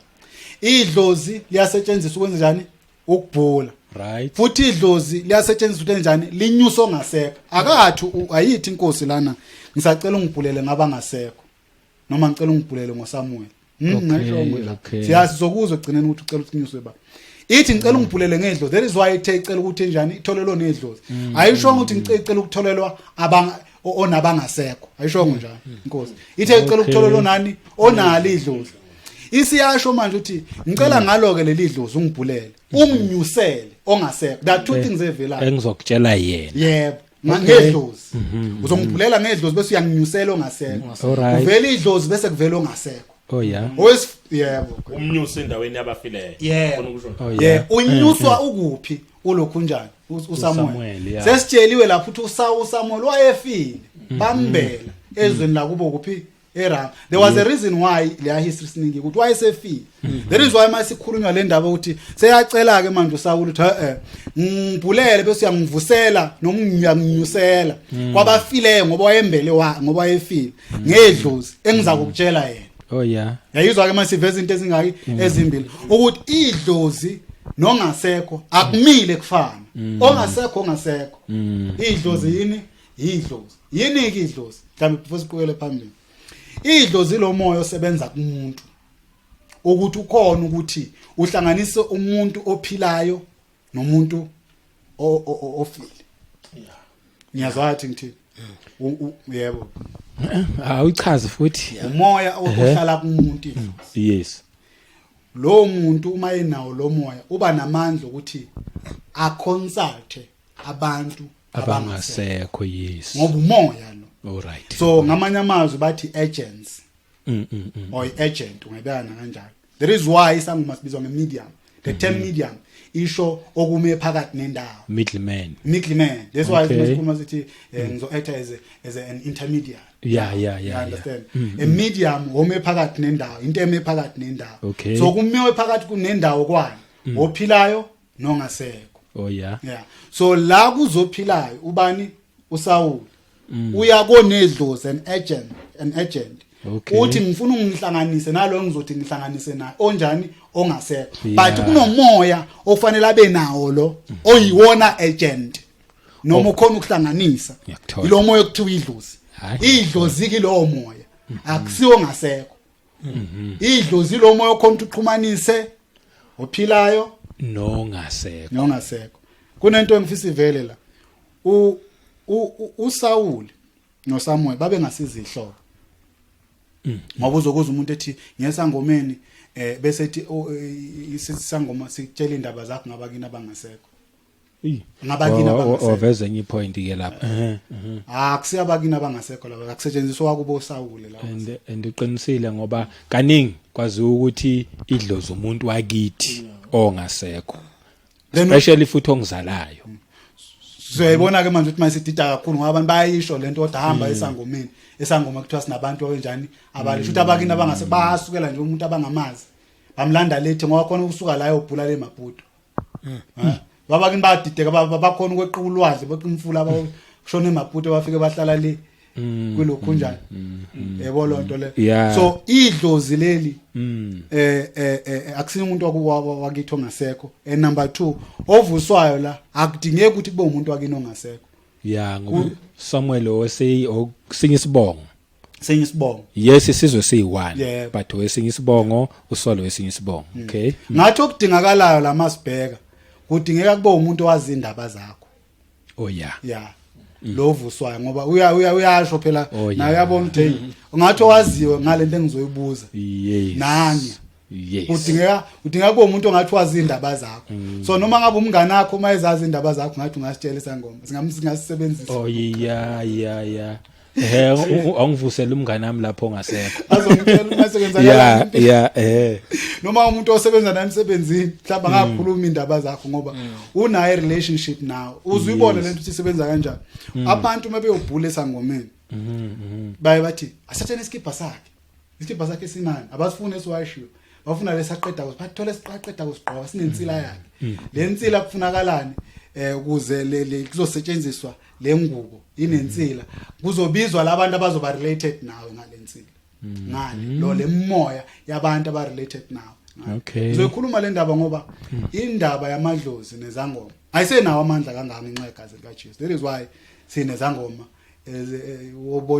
Idlozi liyasetshenziswa ukwenza njani? Ukubhula. Right. Futhi idlozi liyasetshenziswa ukwenza njani? Linyuso ngasekho. Akathi ayithi inkosi lana ngisacela ungibhulele ngabangasekho. Noma ngicela ungibhulele ngoSamuel. Ngisho nje. Siyazi sokuzwe egcineni ukuthi ucela usinyuswe ba. Ithi ngicela ungibhulele ngedlozi. That is why ithe icela ukuthi njani itholelwe nedlozi. Ayisho ukuthi ngicela ukutholelwa onabangasekho. Ayisho njalo inkosi. Ithe icela ukutholelwa nani? Onali idlozi. Isiyasho manje ukuthi ngicela ngalo ke leli dlozi ungibhulele unginyusele ongasekho. That two things evela engizokutshela yena. Yebo, ngedlozi. Uzongibhulela ngedlozi bese uyanginyusela ongasekho. Uvela idlozi bese kuvela ongasekho. Oh yeah. Yebo. Umnyuso endaweni yabafileyo. Yebo. Oh yeah. Yeah, unyuswa ukuphi ulokhu njani? uSamuel. Sesitsheliwe lapho ukuthi uSamuel wayefile. Bambela ezweni la kubo kuphi? Era. There was a reason why le history siningi ukuthi wayesefile. That is why masikhulunywa le ndaba ukuthi seyacela ke manje uSawuli ukuthi ngibhulele bese uyangivusela noma ngiyakunyusela kwabafileyo ngoba wayembele ngoba wayefile ngedlozi engizakukutshela yena. Oh yeah. Yayizwa ke masiveza into ezingaki ezimbili ukuthi idlozi nongasekho akumile kufana. Ongasekho. Idlozi yini? Idlozi. Yini ke idlozi? Mhlawumbe before siqhubekele phambili. Idlozi lo moya osebenza kumuntu ukuthi ukhona ukuthi uhlanganise umuntu ophilayo nomuntu ofile. Yeah. Ngiyazwa ukuthi ngithi yebo. Uchaze futhi. Umoya ohlala kumuntu. Yes. Lo muntu uma enawo lo moya uba namandla ukuthi aconsulte abantu abangasekho. Yes. Ngoba umoya lo. All right. So ngamanye amazwi bathi agents. Or agent ungabana kanjalo. There is why isangoma sibizwa ngemedium. The term medium isho okume phakathi nendawo. Middleman. That's why sikhuluma sithi ngizo act as an intermediary. Yeah. You understand? A medium ome phakathi nendawo, into eme phakathi nendawo. Okay. So kumewe phakathi kunendawo kwani? Ophilayo nongasekho. Oh yeah. Yeah. So la kuzophilayo ubani uSawuli. Uyakonedlozi an agent. Okay. Uthi ngifuna ungihlanganise nalo ngizothi ngihlanganise naye onjani ongasekho. But kunomoya ofanele abe nawo lo oyiwona agent. Noma ukhona ukuhlanganisa. Ilo moya okuthiwa idlozi. Idlozi ke lo moya. Akusiwo ngasekho. Idlozi lo moya okhona ukuxhumanise ophilayo nongasekho. Kunento engifisa ivele la. uSawuli noSamuel babe ngasizihlobo. Ngoba uzokuza umuntu ethi ngesangomeni bese ethi isangoma sitshela indaba zakho ngabakini abangasekho. Ngabakini abangasekho. Oveza enye point ke lapha. Akusiyabakini abangasekho lapha akusetshenziswa kubo uSawuli lapha. And uqinisile ngoba kaningi kwazi ukuthi idlozi umuntu wakithi ongasekho. Especially futhi ongizalayo. Siyayibona ke manje ukuthi mayisidida kakhulu ngoba abantu bayisho lento kodwa hamba esangoma kuthiwa sinabantu abenjani abalisho ukuthi abakini abangase basukela nje umuntu abangamazi bamlanda lethi ngoba khona ukusuka la yobhula le maputo. Babakini badideka bakhona ukweqa ulwazi beqimfula abashona emaputo bafike bahlala le kulokhu njani yebo lonto le. So idlozi leli akusini umuntu wakithi ongasekho. And number 2 ovuswayo la akudingeki ukuthi kube umuntu wakini ongasekho. Yeah, ngoba Samuel osinye isibongo. Yes, isizwe siyi1 but wesinye isibongo uSolo wesinye isibongo. Okay. Ngathi okudingakalayo la masibheka kudingeka kube umuntu owazi indaba zakho. Oh yeah. Yeah. Lo vuswayo ngoba uyasho phela naye uyabona ukuthi ungathi owaziwe ngalento engizoyibuza. Yes. Nani? Yes. Udinga kube umuntu ongathi wazi indaba zakho. So noma ngabe umngane wakho mayezazi indaba zakho ngathi ungasitshela isangoma singasisebenzisa. Oh yeah. Angivusela umngane nami lapho ongasekho. Azongitshela uma sekwenzakala. Yeah. Noma umuntu osebenza naye emsebenzini mhlawumbe ngakhuluma indaba zakho ngoba unayo relationship nawe. Uzuyibona lento ukuthi isebenza kanjani. Abantu mabeyobhula esangomeni. Baye bathi asathene iskipha sakhe. Iskipha sakhe sinani? Abasifuna esiwashiwe. Bafuna lesaqeda bathole siqaqeda kusigqoka sinensila yakhe. Le nsila kufunakalani ukuze kuzosetshenziswa lengubo inensila kuzobizwa labantu abazoba related nawe ngalensila. Ngani lo lemoya yabantu aba related nawe. Okay. Uzokhuluma le ndaba ngoba indaba yamadlozi nezangoma ayisenawo amandla kangaka ngenxa yegazi likaJesu. That is why sinezangoma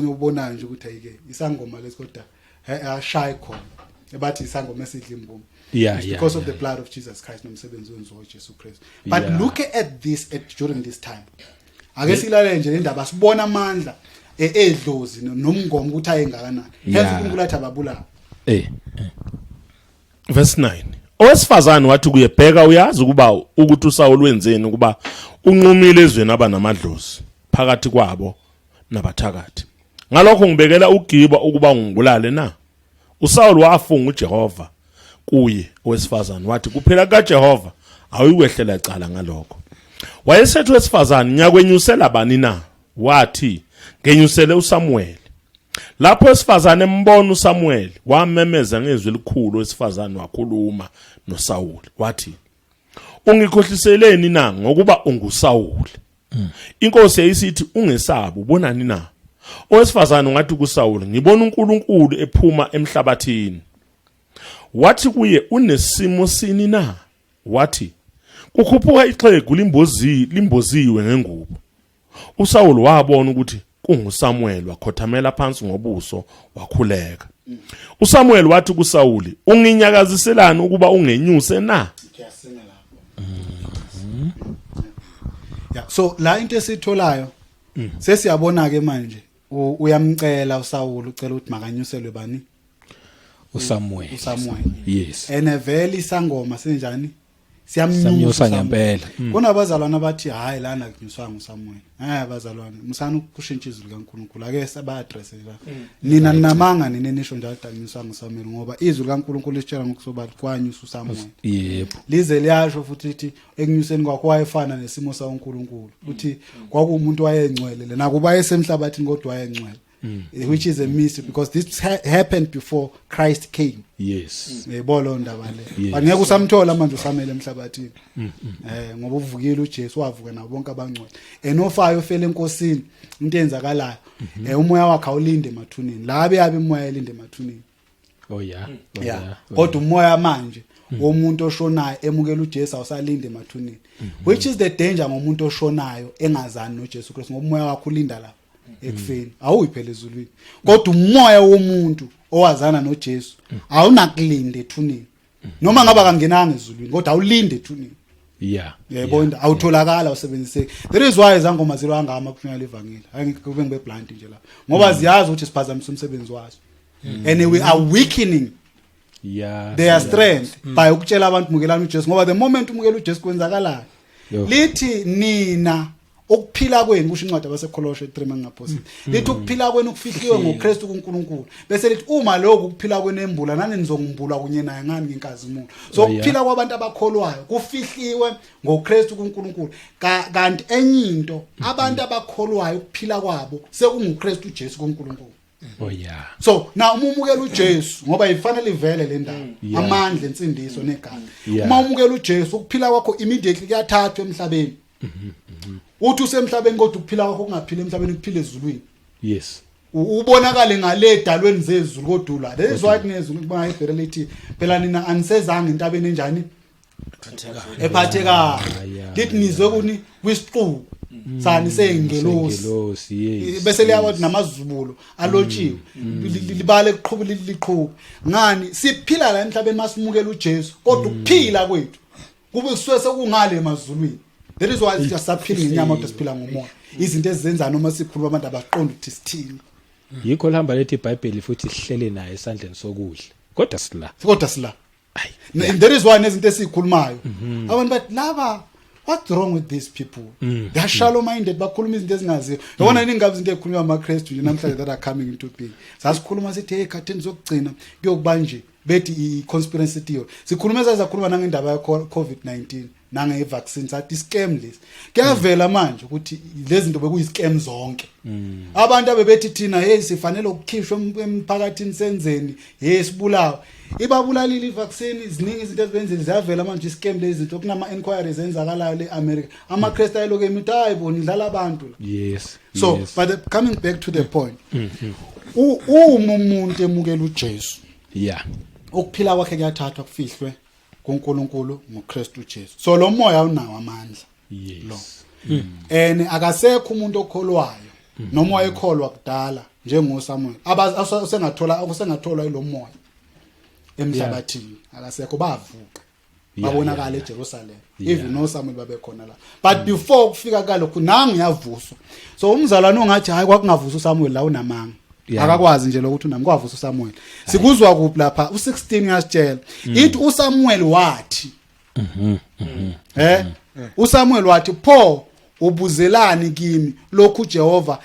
ubona nje ukuthi ayike isangoma lesikodwa ashaya khona ebathi isangoma esidla imbumo. Because of the blood of Jesus Christ nomsebenzi wenziwa uJesu Kristu. But look at this during this time. Ake silale nje indaba sibona amandla edlozi nomngoma ukuthi ayengakanani. Hence uNkulunkulu athi ababulala. Verse 9. Owesifazane wathi kuyebheka uyazi ukuba ukuthi uSawuli wenzeni ukuba unqumile ezweni abanamadlozi phakathi kwabo nabathakathi. Ngalokho ngibekela uGiba ukuba ngibulale na. uSawuli wafunga uJehova kuye owesifazane wathi kuphela kaJehova awuyikwehlela icala ngalokho. Wayesethu wesifazane nyakwenyusela bani na? Wathi ngenyusele uSamuel. Lapho wesifazane embona uSamuel wamemeza ngezwi elikhulu wesifazane wakhuluma noSawuli wathi ungikhohliseleni na ngokuba unguSawuli. Inkosi yayisithi ungesabi ubonani na? Owesifazane ngathi kuSawuli ngibona uNkulunkulu ephuma emhlabathini. Wathi kuye unesimo sini na? Wathi kukhuphuka ixhegu limboziwe ngengubo. uSawuli wabona ukuthi kunguSamuel wakhothamela phansi ngobuso wakhuleka. uSamuel wathi kuSawuli unginyakaziselani ukuba ungenyuse na? So la into esitholayo sesiyabona ke manje uyamcela uSawuli ucela ukuthi makanyuselwe bani? uSamuel. Yes. Eneveli isangoma senjani? Siyamnyusa ngempela. Kunabazalwana abathi hayi lana kunyuswa nguSamuel. Abazalwana musana ukushintsha izwi likaNkulunkulu ake saba address la. Nina namanga ninenisho njalo kunyuswa nguSamuel ngoba izwi likaNkulunkulu lisitshela ngokusobala kwanyusa uSamuel. Yebo. Lize liyasho futhi lithi ekunyuseni kwakho wayefana nesimo saNkulunkulu. Uthi kwakuumuntu wayengcwele nakuba esemhlabathini kodwa wayengcwele. Which is a mystery because this happened before Christ came. Yes. Yebolo ndaba le. Angeke usamthola manje usamele emhlabathini. Ngoba uvukile uJesu wavuka nabo bonke abangcwele. Enofayo ofela enkosini into enzakalayo. Umoya wakhe awulinde emathuneni. La beyabe umoya elinde emathuneni. Oh yeah. Kodwa umoya manje womuntu oshonayo emukela uJesu awusalinde emathuneni. Which is the danger ngomuntu oshonayo engazani noJesu Kristu ngoba umoya wakhe ulinda la. Ekufeni awuyiphele ezulwini kodwa umoya womuntu owazana noJesu awunakulinde ethuneni noma ngaba kangenanga ezulwini kodwa awulinde ethuneni. Yebo awutholakala usebenziseke. There is why izangoma zilwanga amakufinyela evangeli angikube ngibe blunt nje la ngoba ziyazi ukuthi siphazamisa umsebenzi wazo and we are weakening their strength by ukutshela abantu mukelana uJesu ngoba the moment umukela uJesu kwenzakala lithi nina ukuphila kwenu kusho incwadi abaseKoloshe 3 mangaphosile lithi ukuphila kwenu kufihliwe ngoKristu kuNkulunkulu bese lithi uma lokho ukuphila kwenu embula nani nizokumbula kunye naye ngani ngenkazimulo so ukuphila kwabantu abakholwayo kufihliwe ngoKristu kuNkulunkulu kanti enye into abantu abakholwayo ukuphila kwabo sekunguKristu Jesu kuNkulunkulu. So na umumukela uJesu ngoba ifanele ivele le ndaba amandla ensindiso negama uma umukela uJesu ukuphila kwakho immediately kuyathathwa emhlabeni. Uthi usemhlabeni kodwa ukuphila kwakho kungaphila emhlabeni kuphile ezulwini. Yes. Ubonakale ngale dalweni zezulu kodwa la lezwa kunezulu kuba ngayibhera lithi phela nina anisezanga entabeni enjani ephatheka lithi nizwe kuni kwisiqu sani sengelosi bese liyawathi namazubulo alotshiwe libale kuqhubu liqhubu ngani siphila la emhlabeni masimukela uJesu kodwa ukuphila kwethu kube siswese kungale emazulwini. There is why siyasaphila ngenyama kodwa siphila ngomoya. Izinto ezizenza noma sikhuluma abantu abaqonda ukuthi sithini. Yikho lihamba lethi iBhayibheli futhi sihlele naye esandleni sokudla. Kodwa sila. There is why nezinto esikhulumayo. Abantu bathi laba what's wrong with these people? They are shallow minded bakhuluma izinto ezingaziyo yona iningabe izinto ekhulunywa amaKristu nje namhlanje that are coming into being sasikhuluma sithi hey khatheni zokugcina kuyokuba nje bethi i-conspiracy theory sikhuluma sakhuluma nangendaba ye-COVID-19 nange-vaccine sathi scam lesi kuyavela manje ukuthi lezi zinto bekuyi-scam zonke abantu abebethi thina hey sifanele ukukhishwa emphakathini senzeni hey sibulawe ibabulalile i-vaccine ziningi izinto ezibenzile ziyavela manje i-scam lezi zinto kunama-inquiries enzakalayo le-America amaKristu ayilokhu emithi hayibo nidlala abantu so but coming back to the point umuntu emukela uJesu ukuphila kwakhe kuyathathwa kufihlwe kuNkulunkulu ngoKristu Jesu so lo moya unawo amandla lo akasekho umuntu okholwayo noma wayekholwa kudala njengoSamuel usengathola lo moya emhlabathini akasekho bavuka babonakala eJerusalem even noSamuel babekhona la but before kufika kalokho nangu yavuswa so umzalwane ongathi hayi kwakungavusa uSamuel la unamanga akakwazi nje lokuthi unamkwavusa uSamuel sikuzwa kuphi lapha u16 uyasitshela ithi uSamuel wathi uSamuel wathi pho ubuzelani kimi lokhu Jehova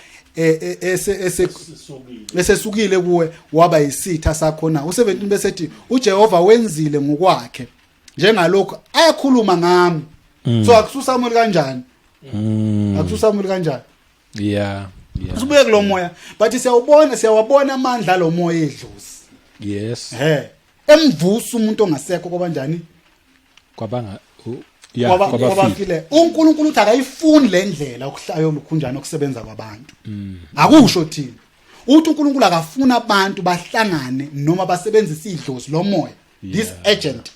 esesukile kuwe waba yisitha sakho na u17 besethi uJehova wenzile ngokwakhe njengalokho ayakhuluma ngami so akusuSamuel kanjani akusuSamuel kanjani sibuye kulo moya but siyawabona amandla lo moya edlozi emvusa umuntu ongasekho kwabanjani kwabafile uNkulunkulu uthi akayifuni le ndlela okuhlayo lukhunjana okusebenza kwabantu akusho thina uthi uNkulunkulu akafuna abantu bahlangane noma basebenzise idlozi lo moya this agent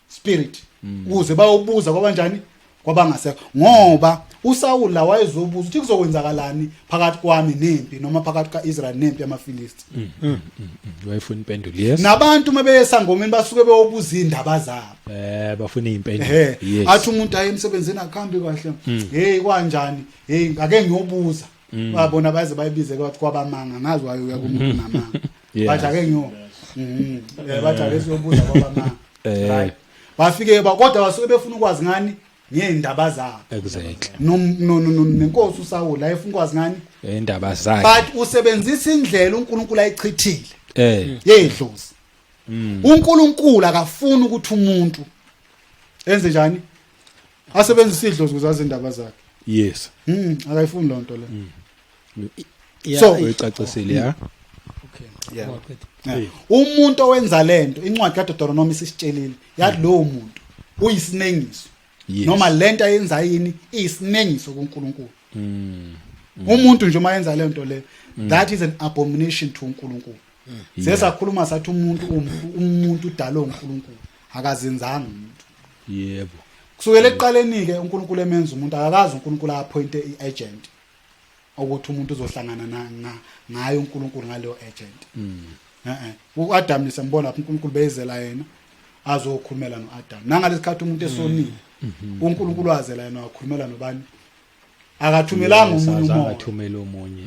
spirit ukuze bayobuza kwabanjani kwabangasekho ngoba uSawuli la wayezobuza ukuthi kuzokwenzakalani phakathi kwami nempi noma phakathi kaIsrael nempi yamaFilisti wayefuna impendulo nabantu mebeyesangomeni basuke beyobuza indaba zabo bafuna impendulo athi umuntu ayemsebenzeni akhambi kahle hey kwanjani hey ake ngiyobuza babona baze bayibize kwathi kwabamanga ngazi wayo kumuntu namanga bathi ake bathi ake siyobuza kwabamanga right bafike kodwa basuke befuna ukwazi ngani ngendaba zabo exactly nenkosi uSawuli ayefuna ukwazi ngani indaba zakhe but usebenzisa indlela uNkulunkulu ayichithile yedlozi uNkulunkulu akafuni ukuthi umuntu enze njani asebenzise idlozi ukuzazi indaba zakhe akayifuni lo nto le so uyicacisile umuntu owenza lento incwadi kaDeuteronomy sisitshelile yathi lowo muntu uyisinengiso noma lento ayenza yini isinengiso kuNkulunkulu umuntu nje uma yenza lento le that is an abomination to uNkulunkulu sesakhuluma sathi umuntu udalwe uNkulunkulu akazenzanga umuntu yebo kusukela eqaleni ke uNkulunkulu emenza umuntu akakazi uNkulunkulu appointe iagent ukuthi umuntu uzohlangana ngayo uNkulunkulu ngaleyo agent uAdam nisembona lapha uNkulunkulu bezela yena azokhulumela noAdam nangalesikhathi umuntu esonile uNkulunkulu wazela yena wakhulumela nobani akathumelanga umuntu akathumela omunye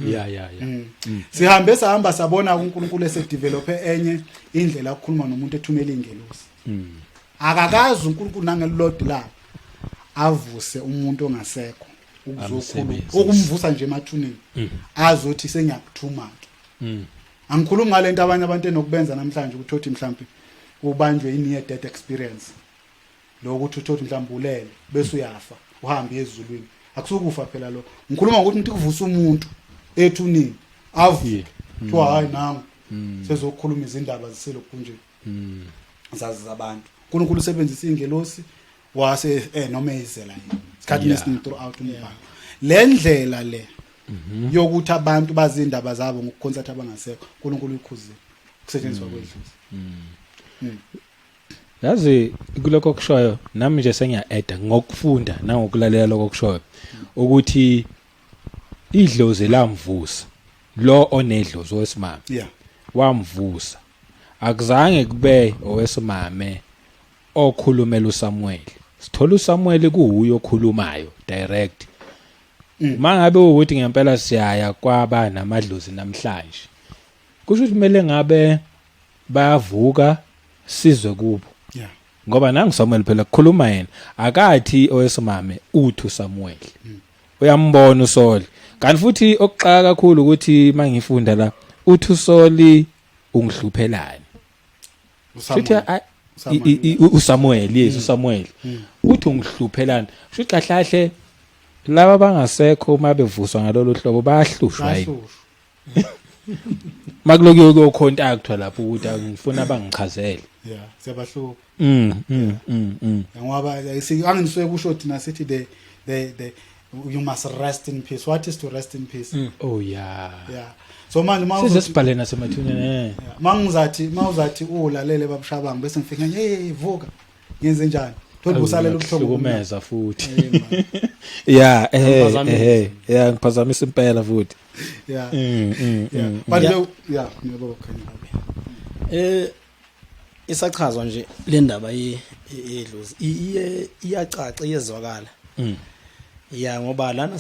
sihambe sahamba sabona uNkulunkulu esedevelop enye indlela yokukhuluma nomuntu ethumela ingelosi akakazi uNkulunkulu nangelilodi la avuse umuntu ongasekho ukuzokhuluma ukumvusa nje emathuneni azothi sengiyakuthuma ke angikhulumi ngalento abanye abantu enokubenza namhlanje ukuthi mhlambi ubanjwe near death experience lokuthi uthi mhlambi ulele bese uyafa uhambe ezulwini akusukufa phela lo ngikhuluma ukuthi umuntu kuvusa umuntu ethunini avuke kuthiwa hayi nangu sezokhuluma izindaba ziselokhu nje zazi zabantu uNkulunkulu usebenzisa ingelosi wase noma ezela yini isikhathi nesini throughout umbhalo le ndlela le yokuthi abantu bazi indaba zabo ngokukhonsathi abangasekho uNkulunkulu uyikhuzile kusetshenziswa kwedlozi yazi kuloko kushoyo nami nje sengiya-eda ngokufunda nangokulalela lokho kushoyo ukuthi idlozi lamvusa lo onedlozi owesimame wamvusa akuzange kube owesimame okhulumela uSamuel sithola uSamuel kuuyo okhulumayo direct mangabe ukuthi ngempela siyaya kwaba namadlozi namhlanje kusho ukuthi kumele ngabe bayavuka sizwe kubo ngoba nangu Samuel phela kukhuluma yena akathi owesimame uthi Samuel uyambona uSoli kanti futhi okuxaka kakhulu ukuthi mangifunda la uthi uSoli ungihluphelani futhi uSamuel yes uSamuel uthi ungihluphelani futhi kahlahle laba bangasekho uma bevuswa ngalolu hlobo bayahlushwa yini makulokuyo kocontact lapho ukuthi ngifuna abangichazele yeah siyabahlupha ngoba angisuke kusho thina sithi the you must rest in peace. What is to rest in peace? Oh yeah so manje mawuzosibhale nasemathuneni mawuzathi ulalele babushabanga bese ngifika hey vuka ngenze njani thola busalela ukuhlukumeza futhi yeah yeah ngiphazamisa impela futhi yeah but yeah ngiyabona khanya isachazwa nje le ndaba yedlozi iyacaca iyezwakala ya ngoba lana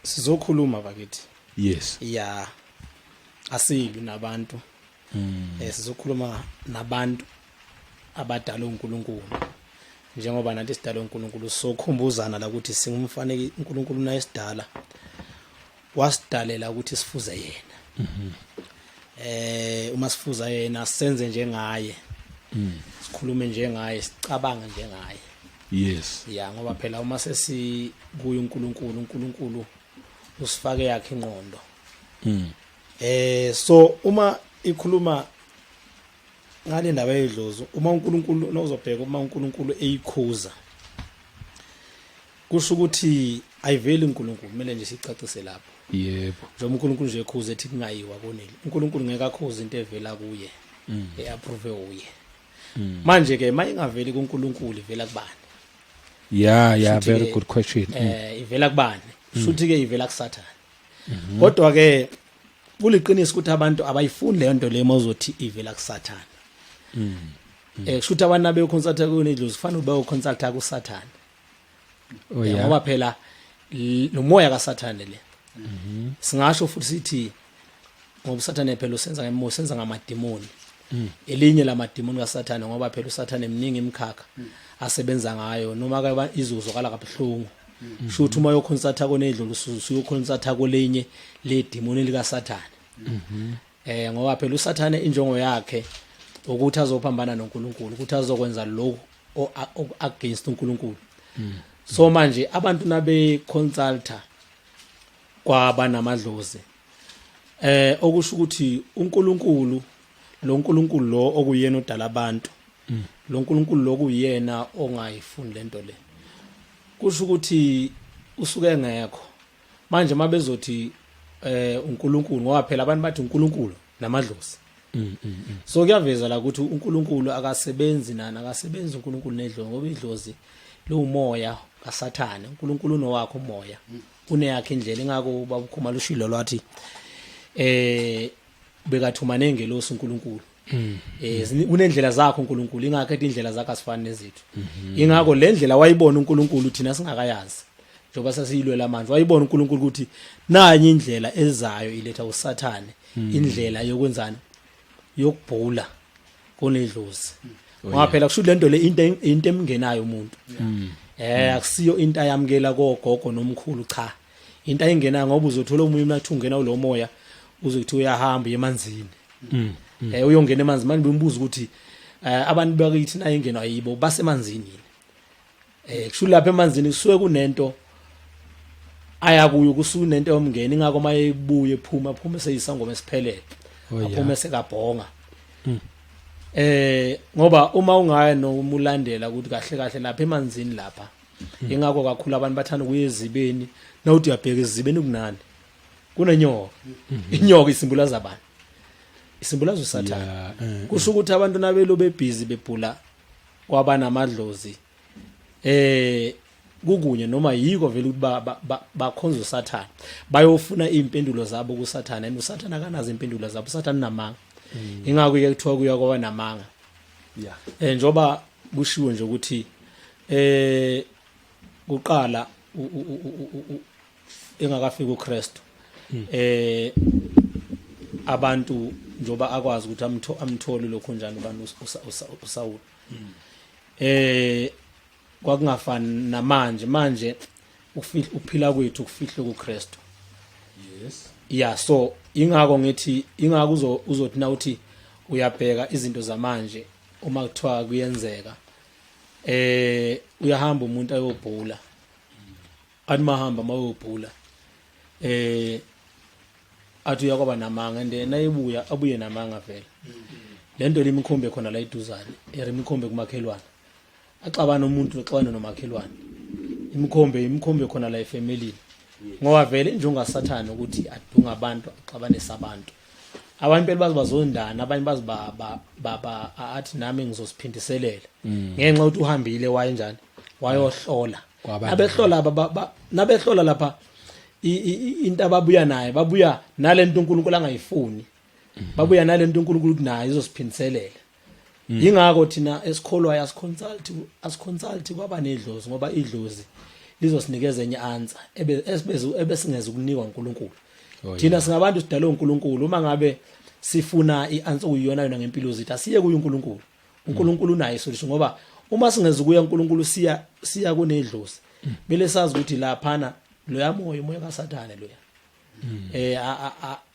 sizokhuluma bakithi yes ya asibi nabantu sizokhuluma nabantu abadala uNkulunkulu njengoba nathi sidala uNkulunkulu sokhumbuzana la ukuthi singumfaneki uNkulunkulu nayesidala wasidalela ukuthi sifuze yena uma sifuza yena senze njengaye sikhulume njengaye sicabange njengaye yes ya ngoba phela uma sesikuyo uNkulunkulu usifake yakhe ingqondo so uma ikhuluma ngale ndaba yedlozi uma uNkulunkulu nozobheka uma uNkulunkulu eyikhuza kusho ukuthi ayiveli uNkulunkulu kumele nje sicacise lapho yebo njengoba uNkulunkulu nje ekhuza ethi kungayiwa konile uNkulunkulu ngeke akhuze into evela kuye eapprove uye manje ke mayingaveli kuNkulunkulu ivela kubani yeah very good question ivela kubani futhi ke ivela kuSathane kodwa ke kuliqiniso ukuthi abantu abayifuni leyo nto leyo mazothi ivela kuSathane kushuthi abantu abe consult kunedlozi kufanele ube consult kuSathane ngoba phela lo moya kaSathane le singasho futhi sithi ngoba uSathane phela usenza ngemoya usenza ngamademoni elinye lamademoni kaSathane ngoba phela uSathane eminingi imikhakha asebenza ngayo noma ke izuzokala kabuhlungu shuthi uma yokhonsatha konedlulu usuyokhonsatha kolenye le demoni lika Sathane ngoba phela uSathane injongo yakhe ukuthi azophambana noNkulunkulu ukuthi azokwenza lokho against uNkulunkulu so manje abantu nabe consulta kwaba namadlozi okusho ukuthi uNkulunkulu lo nkulunkulu lo okuyena odala abantu lo nkulunkulu lo kuyena ongayifuni lento le kusho ukuthi usuke ngekho manje mabezothi uNkulunkulu ngoba phela abantu bathi uNkulunkulu namadlozi so kuyaveza la ukuthi uNkulunkulu akasebenzi akasebenzi uNkulunkulu nedlozi ngoba idlozi lumoya kaSathane uNkulunkulu nowakhe umoya uneyakhe indlela engako baba Khumalo ushilo lwathi bekathumane ngelosi uNkulunkulu unendlela zakhe uNkulunkulu ingakhethi indlela zakhe asifani nezithu ingakho le ndlela wayibona uNkulunkulu thina singakayazi njoba sasiyilwela manje wayibona uNkulunkulu ukuthi nanyi indlela ezayo iletha uSathane indlela yokwenzana yokubhula konedlozi ngoba phela kusho lento le into emingenayo umuntu akusiyo into ayamkela kogogo nomkhulu cha into ayingenayo ngoba uzothola umuntu nathi ungena kulo moya uzokuthi uyahamba emanzini uyongena emanzini manje bembuza ukuthi abantu bakithi na ingena yibo basemanzini kusho lapha emanzini kusuke kunento ayakuyo kusunento yomngeni ingakho mayebuye phuma seyisangoma esiphelele aphuma sekabhonga ngoba uma ungaya nomulandela ukuthi kahle kahle lapha emanzini lapha ingakho kakhulu abantu bathanda kuye ezibeni nawuthi uyabheka ezibeni kunani kunenyoka inyoka isimbulaza abantu isimbulaza uSathane kusho ukuthi abantu nabelo bebhizi bebhula kwabanamadlozi kukunye noma yiko vele ukuthi bakhonza uSathane bayofuna impendulo zabo kuSathane and uSathane akanazo impendulo zabo uSathane namanga ingakho ke kuthiwa kuya kwaba namanga njoba kushiwo nje ukuthi kuqala engakafika uKristu abantu njoba akwazi ukuthi amthole lokho njani ubani uSawuli kwakungafani namanje ukuphila kwethu kufihle kuKristu. Yes. Yeah, so ingako ngithi ingako uzothi na uthi uyabheka izinto zamanje uma kuthiwa kuyenzeka uyahamba umuntu ayobhula animahamba mayobhula athi uyakwaba namanga and nayibuya abuye namanga vele lento lemikhombe khona la iduzane erimikhombe kumakhelwane axabana umuntu exabana nomakhelwane imikhombe khona la efamily ngoba vele njengasathana ukuthi adunga abantu axabane sabantu abantu phela bazondana abanye baziba athi nami ngizosiphindiselela ngenxa ukuthi uhambile waye njani wayohlola nabehlola lapha into ababuya naye babuya nalento uNkulunkulu angayifuni babuya nalento uNkulunkulu kunayo izosiphindiselela ingakho thina esikholwa asiconsult kwaba nedlozi ngoba idlozi lizosinikeza enye answer ebesingeza ukunikwa uNkulunkulu. Thina singabantu sidalwe uNkulunkulu uma ngabe sifuna ianswer uyiyona yona ngempilo zethu asiye kuye uNkulunkulu. uNkulunkulu unayo isolution ngoba uma singeza kuya uNkulunkulu siya kunedlozi. Bele sazi ukuthi laphana loya moya kaSathane loya.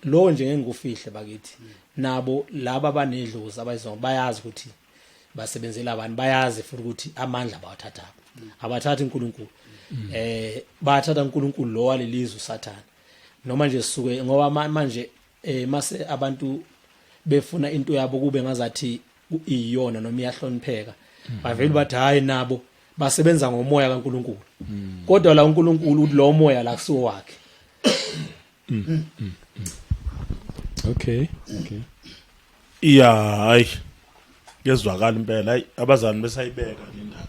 Lo nje ngengikufihle bakithi. Nabo laba abanedlozi abayizona bayazi ukuthi basebenzela abantu bayazi futhi ukuthi amandla bawathatha. Abathathi uNkulunkulu. Bathatha uNkulunkulu lo walelizwe uSathane. Noma nje sisuke ngoba manje mase abantu befuna into yabo kube ngazathi iyona noma iyahlonipheka bavela bathi hayi nabo basebenza ngomoya kaNkulunkulu kodwa la uNkulunkulu lo moya la kusiwo wakhe. Okay. Yeah, hayi kezwakala impela hayi abazali besayibeka indaba.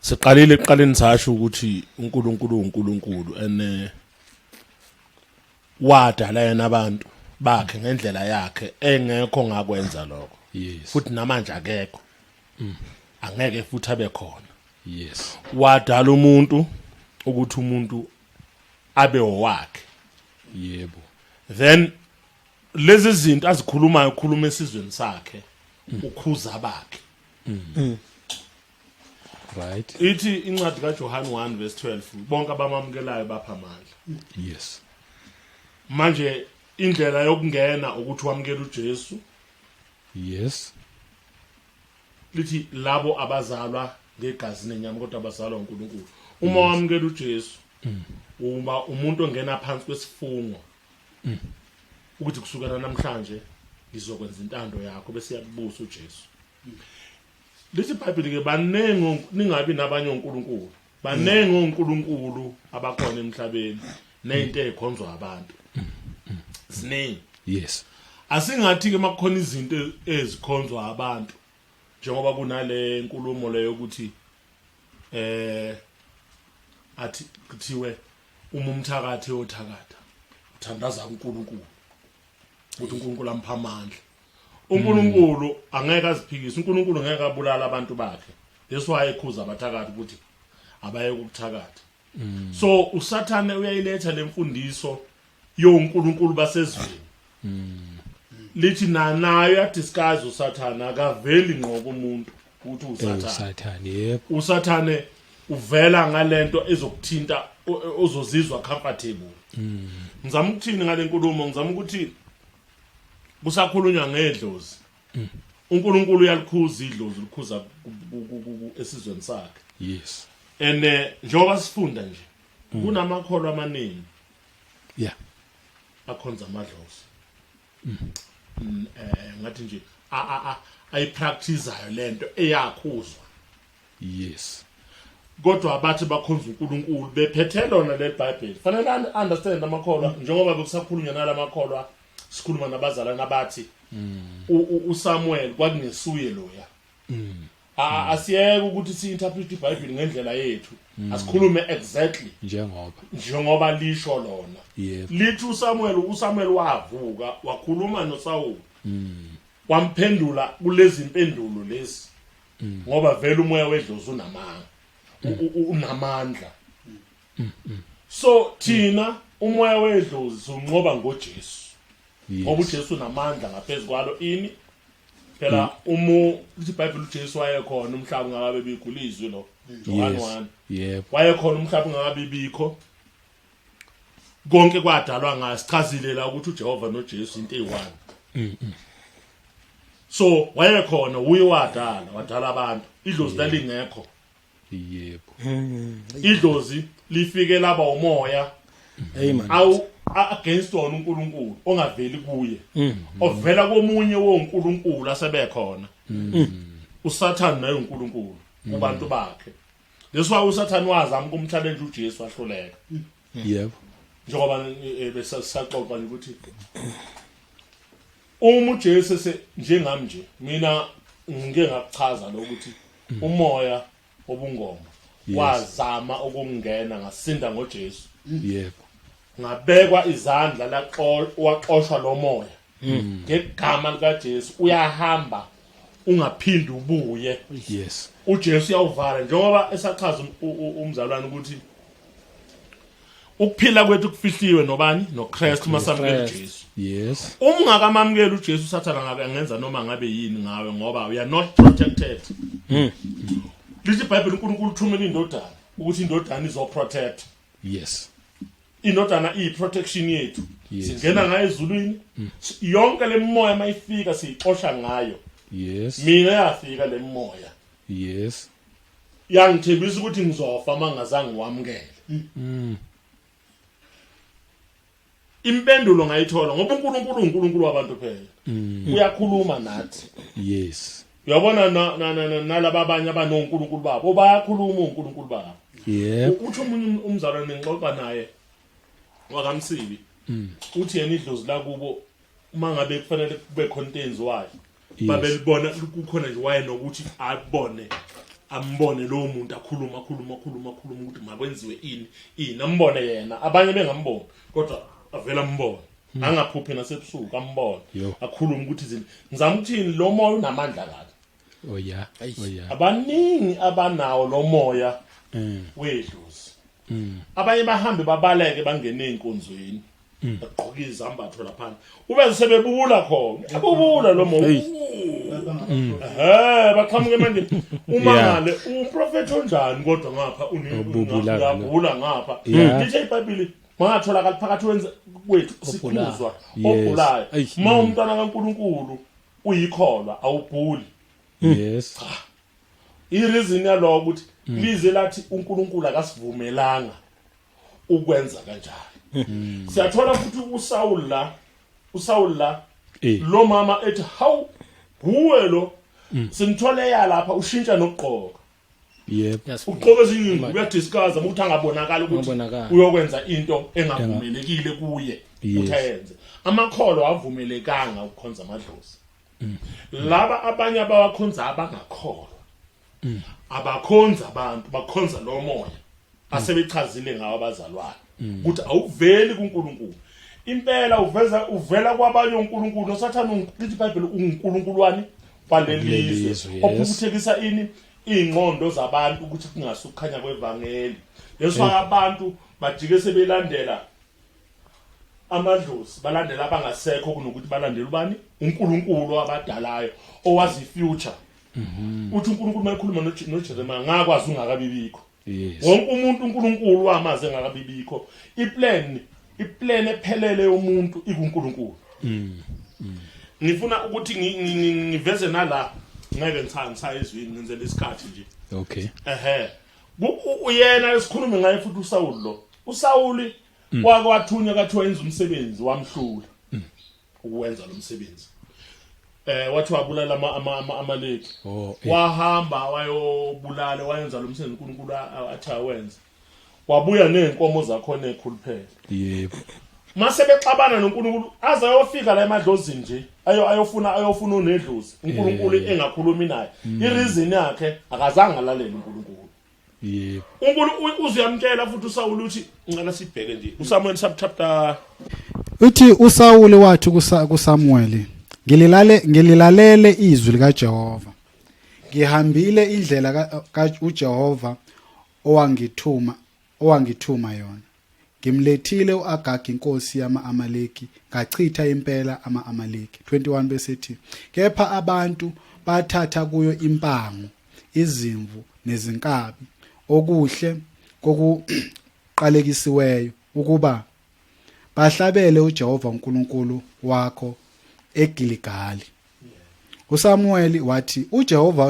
Siqalile eqaleni sasho ukuthi uNkulunkulu and wadala yena abantu bakhe ngendlela yakhe engekho ngakwenza lokho. Yes. Futhi namanje akekho. Angeke futhi abe khona. Yes. Wadala umuntu ukuthi umuntu abe owakhe. Yebo. Then lezi zinto azikhuluma esizweni sakhe ukhuza bakhe. Right. Ithi incwadi kaJohn 1:12 bonke abamamukelayo bapha amandla. Yes. Manje indlela yokungena ukuthi wamukele uJesu. Yes. Lithi labo abazalwa ngegazi nenyama kodwa abazalwa uNkulunkulu. Uma wamukela uJesu uma umuntu ongena phansi kwesifungo ukuthi kusukela namhlanje ngizokwenza intando yakho bese yakubusa uJesu. Lithi iBhayibheli ke banengi ningabi nabanye uNkulunkulu. Banengi uNkulunkulu abakhona emhlabeni nezinto ezikhonzwa abantu. Ziningi. Yes. Asingathi ke makukhona izinto ezikhonzwa abantu njengoba kunale inkulumo leyo ukuthi athi kuthiwe umthakathi othakatha uthandaza uNkulunkulu ukuthi uNkulunkulu ampha amandla. uNkulunkulu angeke aziphikise. uNkulunkulu ngeke abulala abantu bakhe. That's why ekhuza abathakathi ukuthi abaye ukuthakatha. So uSathane uyayiletha lemfundiso yoNkulunkulu basezweni. Lithi nayo yadisguise uSathane akaveli ngqo kumuntu ukuthi uSathane. uSathane yebo. uSathane uvela ngalento ezokuthinta ozozizwa comfortable. Ngizama ukuthini ngale nkulumo ngizama ukuthi kusakhulunywa ngedlozi. uNkulunkulu uyalikhuza idlozi likhuza esizweni sakhe. Yes. And njengoba sifunda nje kunamakholwa amaningi Yeah. akhonza amadlozi. Ngathi nje ayipracticeayo lento eyakhuzwa. Yes. Kodwa abathi bakhonza uNkulunkulu bephethe lona leBhayibheli. Fanele understand amakholwa njengoba bekusakhulunywa nalamakholwa sikhuluma nabazalwane abathi uSamuel kwakungesuye loya. Asiyeke ukuthi si-interpret iBhayibheli ngendlela yethu. Asikhulume exactly njengoba lisho lona. Yep. Lithi uSamuel wavuka wakhuluma noSawuli. Wamphendula kulezi impendulo lezi. Ngoba vele umoya wedlozi unamandla. So thina umoya wedlozi unqoba ngoJesu. Ngoba uJesu unamandla ngaphezulu kwalo ini phela lithi iBhayibheli uJesu wayekhona umhlaba ungakabe bikho ilizwi lo John 1 yebo wayekhona umhlaba ungakabe bikho konke kwadalwa ngaye sichazile la ukuthi uJehova noJesu into eyi-1 so wayekhona uye wadala abantu idlozi lalingekho yebo idlozi lifike laba umoya awu against wona uNkulunkulu ongaveli kuye ovela komunye woNkulunkulu asebekhona uSathane naye uNkulunkulu kubantu bakhe leswa uSathane wazama ukumchallenge uJesu wahluleka yebo njengoba besaxoxa ukuthi uJesu njengami nje mina ngike ngakuchaza lokuthi umoya obungoma wazama ukungena ngasinda ngoJesu yebo ngabekwa izandla waxoshwa lo moya ngegama likaJesu uyahamba ungaphindi ubuye yes uJesu uyawuvala njengoba esachaza umzalwane ukuthi ukuphila kwethu kufihliwe nobani noKristu masamukela uJesu yes ungakamamukela uJesu uSathane ngabe angenza noma ngabe yini ngawe ngoba we are not protected lithi iBhayibheli uNkulunkulu uthumela indodana ukuthi indodana izoprotect yes indodana protection yethu singena ngayo ezulwini yonke lemoya mayifika siyixosha ngayo yes mina yafika lemoya yes yangithembisa ukuthi ngizofa mangazange ngiwamukele impendulo ngayithola ngoba uNkulunkulu wabantu phela uyakhuluma nathi yes uyabona nalabo abanye abanoNkulunkulu babo bayakhuluma uNkulunkulu babo yebo uthi umunye umzalwane ngixoxa naye wakamsibi uthi yena idlozi la kubo mangabe kufanele kube contains wayo babelibona kukhona nje waye nokuthi ambone lo muntu akhuluma ukuthi makwenziwe ini ambone yena abanye bengamboni kodwa avela ambone angaphuphi nasebusuku ambone akhuluma ukuthi izinto ngizama ukuthini lo moya unamandla kabi oh yeah abaningi abanawo lo moya wedlozi abanye bahambe babaleke bangene einkonzweni bagqoka izambatho lapha ube sebebula khona ebubula lo moya baqhamuke manje umangale umprofeti onjani kodwa ngapha unebula ngapha lithi iBhayibheli mangatholakala phakathi wenza kwethu sikhuzwa obulayo uma umntwana kaNkulunkulu uyikholwa awubhuli yes ireason yalo ukuthi lize lathi uNkulunkulu akasivumelanga ukwenza kanjalo siyathola futhi uSaul la lo mama ethi how huwe lo simthole lapha ushintsha nokugqoka yebo ugqoka ezinye uyadiscuss ukuthi angabonakala ukuthi uyokwenza into engavumelekile kuye uthenze amakholo avumelekanga ukukhonza amadlozi laba abanye abawakhonza abangakholwa abakhonza abantu bakhonza lo moya asebechazile ngawo abazalwane ukuthi awuveli kuNkulunkulu impela uvela kwabanye uNkulunkulu noSathane lithi iBhayibheli uNkulunkuluwani walelizwe ophukuthekisa ingqondo zabantu ukuthi kungasukukhanya kwevangeli leswa abantu bajike sebelandela amadlozi balandela abangasekho kunokuthi balandele ubani uNkulunkulu abadalayo owazi ifuture uthi uNkulunkulu mayikhuluma noJeremiah ngakwazi ungakabibikho wonke umuntu uNkulunkulu wamaze ngakabibikho iplan ephelele yomuntu ikuNkulunkulu ngifuna ukuthi ngiveze nala ngeke ngithansa ezwini ngenzele isikhathi nje okay uyena esikhulume ngaye futhi uSawuli kwakwathunye kathiwa yenza umsebenzi wamhlula ukwenza lo msebenzi wathi wabulala amaleki wahamba wayobulala wayenza lo msebenzi uNkulunkulu athi awenza wabuya nenkomo zakhona ekhuluphela yebo mase bexabana noNkulunkulu aze ayofika la emadlozini nje ayofuna unedlozi uNkulunkulu engakhulumi naye ireason yakhe akazange alalela uNkulunkulu yebo uNkulunkulu uziyamtshela futhi uSawuli uthi ngicela sibheke nje uSamuel chapter uthi uSawuli wathi kuSamuel ngililalele izwi likaJehova ngihambile indlela kaJehova owangithuma yona ngimlethile uAgagi inkosi yama-Amaleki ngachitha impela ama-Amaleki. 21 bese ethi kepha abantu bathatha kuyo impango, izimvu nezinkabi, okuhle kokuqalekisiweyo ukuba bahlabele uJehova uNkulunkulu wakho eGiligali. uSamuel wathi uJehova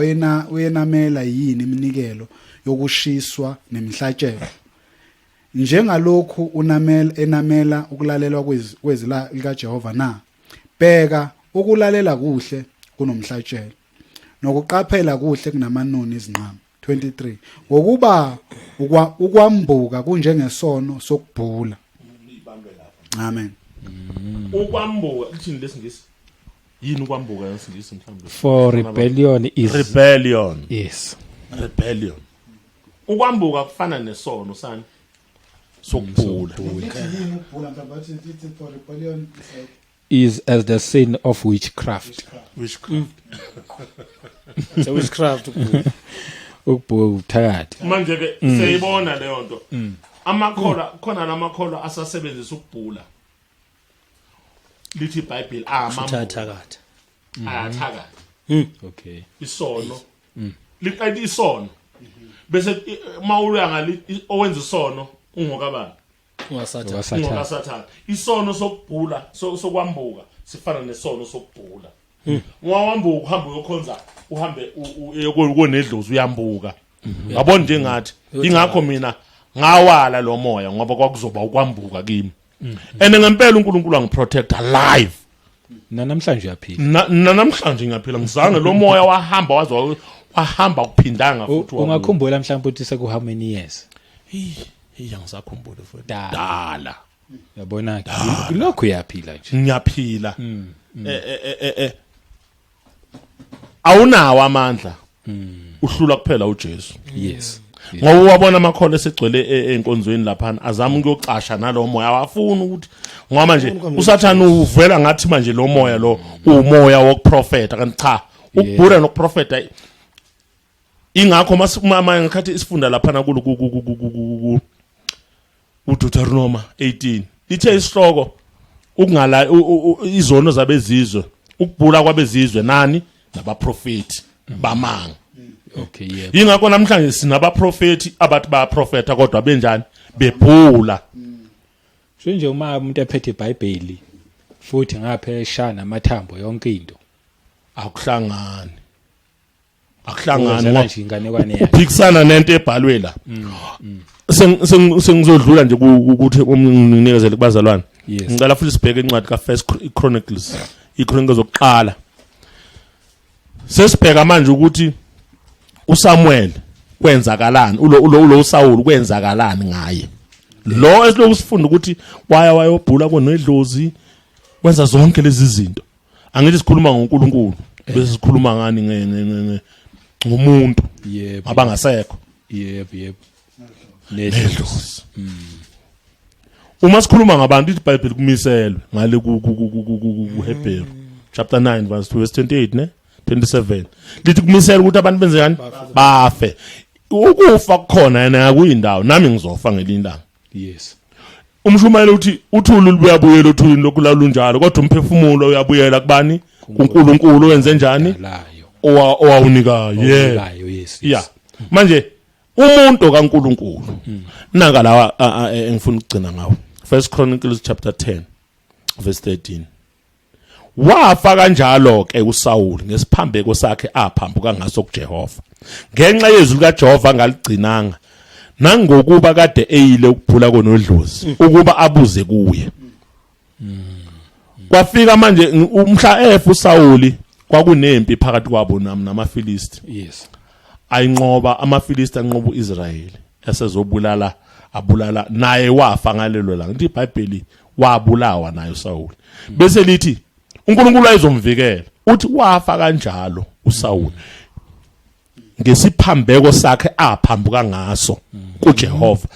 uyenamela yini iminikelo yokushiswa nemihlatshelo njengalokhu enamela ukulalelwa kwezila likaJehova na? Bheka ukulalela kuhle kunomhlatshelo nokuqaphela kuhle kunamanoni izinqama. 23 ngokuba ukwambuka kunjengesono sokubhula. Amen. Ukwambuka lithini lesingisi? Yini ukwambuka lesingisi mhlawumbe? For rebellion is rebellion. Yes. Rebellion. Ukwambuka kufana nesono sani sokubhula. Is as the sin of witchcraft. Witchcraft. So witchcraft Ukubhuka uthakathi. Manje ke seyibona leyo nto. Amakhola khona lamakhola asasebenzisa ukubhula. Lithi iBhayibheli thakathi. Thakathi. Okay. Isono. Liqathi isono. Bese mawuya ngali owenza isono ungokabani? Ungasathana. Isono sokubhula sokwambuka sifana nesono sokubhula. Wawambuka uhamba uyokhonza uhambe uyenedlozi uyambuka. Yabona njengathi ingakho mina ngawala lo moya ngoba kwakuzoba ukwambuka kimi. Ngempela uNkulunkulu angiprotect alive. Namhlanje uyaphila. Namhlanje ngiyaphila ngizange lo moya wahamba kuphindanga futhi. Ungakhumbula mhlawumbe ukuthi seku how many years? Angisakhumbula futhi. Dala. Yabona ke lokho uyaphila nje. Ngiyaphila. Awunawo amandla. Uhlula kuphela uJesu. Yes. Ngoba wabona amakhola esegcwele enkonzweni lapha azama ukuyocasha nalo moya awafuni ukuthi ngoba manje usathana uvela ngathi manje lo moya lo umoya wokuprofeta kanti cha ukubhura nokuprofeta ingakho mama ngikhathi isifunda lapha nakulo uDeuteronomy 18 lithe isihloko ukungala izono zabezizwe ukubhula kwabezizwe nani nabaprofeti bamanga. Okay, yeah. Ingakho namhlanje sinabaprofeti abathi bayaprofeta kodwa benjani bebhula. Nje uma umuntu ephethe iBhayibheli futhi ngaphesha namathambo yonke into akuhlangani nje inganekwane yakhe uphikisana nento ebhalwe la. Sengizodlula nje ukuthi umnikezele kubazalwane. Ngicela futhi sibheke incwadi kaFirst Chronicles iChronicles zokuqala. Sesibheka manje ukuthi uSamuel kwenzakalani ulo uSawuli kwenzakalani ngaye. Lo esiloku sifunda ukuthi wayobhula konedlozi wenza zonke lezi zinto. Angithi sikhuluma ngoNkulunkulu bese sikhuluma ngani ngomuntu abangasekho. Yebo. Nedlozi. Uma sikhuluma ngabantu iBhayibheli kumiselwe ngale kuHebrew chapter 9 verse 28 ne 27 lithi kumisela ukuthi abantu benze kanjani bafe. Ukufa kukhona yena akuyindawo nami ngizofa ngelindanga. Yes. Umshumayeli uthi uthuli luyabuyela uthulini lokulala njalo kodwa umphefumulo uyabuyela kubani kuNkulunkulu wenze njani owawunikayo. Yes. Yeah. Manje umuntu kaNkulunkulu nanga lawa engifuna ukugcina ngawo. First Chronicles chapter 10 verse 13. Wafa kanjalo ke uSawuli ngesiphambeko sakhe aphambuka ngaso kuJehova ngenxa yezwi likaJehova ngaligcinanga nangokuba kade eyile ukubhula konodlozi ukuba abuze kuye. Kwafika manje umhla uSawuli kwakunempi phakathi kwabo namaFilisti. Yes. Ayinqoba amaFilisti anqoba uIsrayeli esezobulala abulala naye wafa ngalelo langa. Ithi iBhayibheli wabulawa naye uSawuli. Bese lithi uNkulunkulu ayizomvikela uthi wafa kanjalo uSawuli ngesiphambeko sakhe aphambuka ngaso kuJehova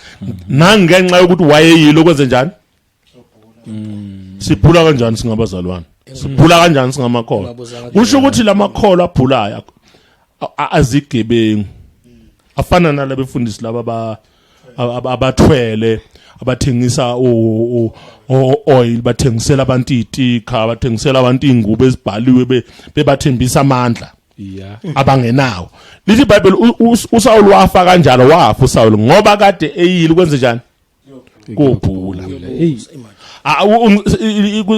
nangenxa yokuthi wayeyilo kwenze njani. Sibhula kanjani singabazalwane? Sibhula kanjani singamakhola? Kusho ukuthi lamakhola abhulayo azigebengu afana nalabefundisi laba abathwele abathengisa oil bathengisela abantu itika bathengisela abantu ingubo ezibhaliwe bebathembisa amandla yeah abangenawo lithi iBhayibheli uSawuli wafa kanjalo wafa uSawuli ngoba kade eyili kwenze njani kubhula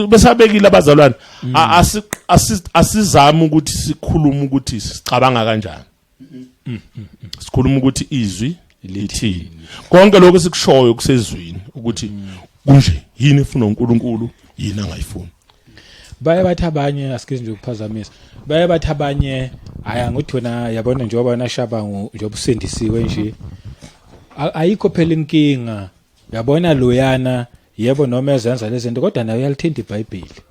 besabekile abazalwane asizama ukuthi sikhulume ukuthi sicabanga kanjani sikhuluma ukuthi izwi lithini konke lokho sikushoyo kusezwini ukuthi kunje yini efuna uNkulunkulu yini angayifuni baye bathi abanye asike nje ukuphazamisa baye bathi abanye aya nguthi wena yabona njengoba wena Shabangu njengoba usendisiwe nje ayikho phela inkinga yabona loyana yebo noma ezenza lezi zinto kodwa nayo uyalithanda iBhayibheli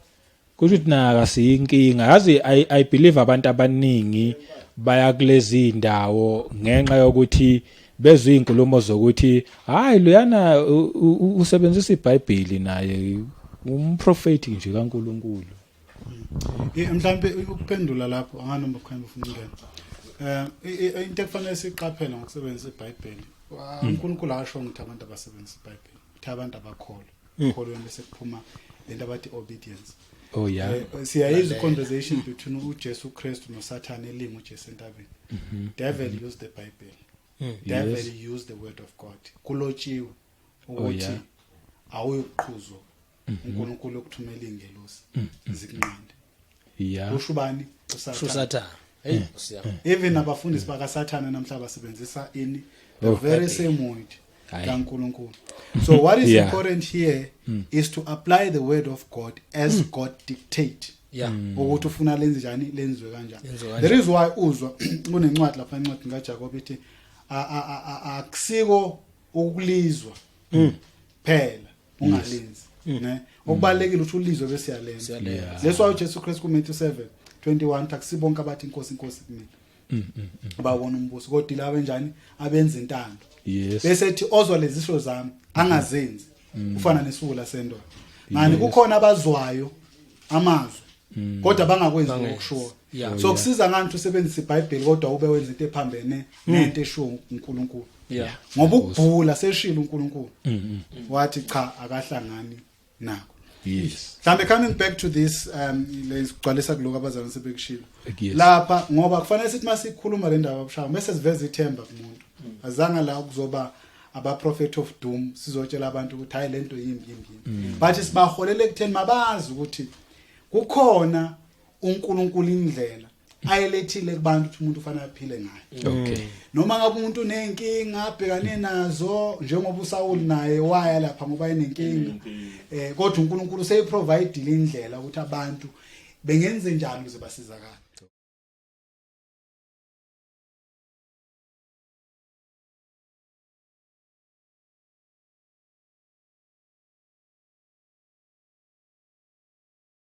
kusho ukuthi naka siyinkinga yazi I believe abantu abaningi baya kulezi indawo ngenxa yokuthi bezwe inkulumo zokuthi hayi loyana usebenzisa iBhayibheli naye umprofeti nje kaNkulunkulu mhlambe ukuphendula lapho anganoma bukhanya ufuna ukungena into ekufanele siqaphele ngokusebenzisa iBhayibheli uNkulunkulu asho ukuthi abantu abasebenzisa iBhayibheli ukuthi abantu abakholwa ukholweni bese kuphuma lento abathi obedience oh yeah siyayiza conversation between uJesu Kristu noSathane elinga uJesu entabeni devil used the Bible devil used the word of God kulotshiwe ukuthi awuyiqhuzwa uNkulunkulu ukuthumela ingelosi zikunqande yeah ushubani uSathane hey even abafundisi bakaSathane namhla basebenzisa ini the very same word kaNkulunkulu. So what is important here is to apply the word of God as God dictate. Yeah. Ukuthi ufuna lenze njani lenzwe kanjani. There is why uzwa kunencwadi lapha encwadi kaJakob ithi akusiko ukulizwa phela ungalenzi ne okubalekile ukuthi ulizwe bese yalenza. That's why uJesu Kristu ku Matthew 7:21 akusibonke abathi inkosi kimi. Abawona umbuso kodwa ilawe njani abenza intando. Yes. Bese ethi ozwa lezisho zami angazenzi ufana nesuku lasendoda. Ngani kukhona abazwayo amazwi kodwa bangakwenzi ngokushuwa. So kusiza ngani usebenzisa iBhayibheli kodwa ube wenza into ephambene nento esho uNkulunkulu. Ngoba ukubhula seshilo uNkulunkulu. Wathi cha akahlangani nako. Yes. Mhlambe coming back to this lesigcwalisa kuloko abazalwane sebekushilo. Lapha ngoba kufanele sithi masikhuluma le ndaba abushayo bese siveza ithemba kumuntu. Azanga la kuzoba aba prophet of doom sizotshela abantu ukuthi hayi lento yimbi. But sibaholele ekutheni mabazi ukuthi kukhona uNkulunkulu indlela ayelethile kubantu ukuthi umuntu ufanele aphile ngayo. Okay. Noma ngabe umuntu unenkinga abhekane nazo njengoba uSawuli naye waya lapha ngoba enenkinga kodwa uNkulunkulu useyiprovide indlela ukuthi abantu bengenze njani ukuze basizakale.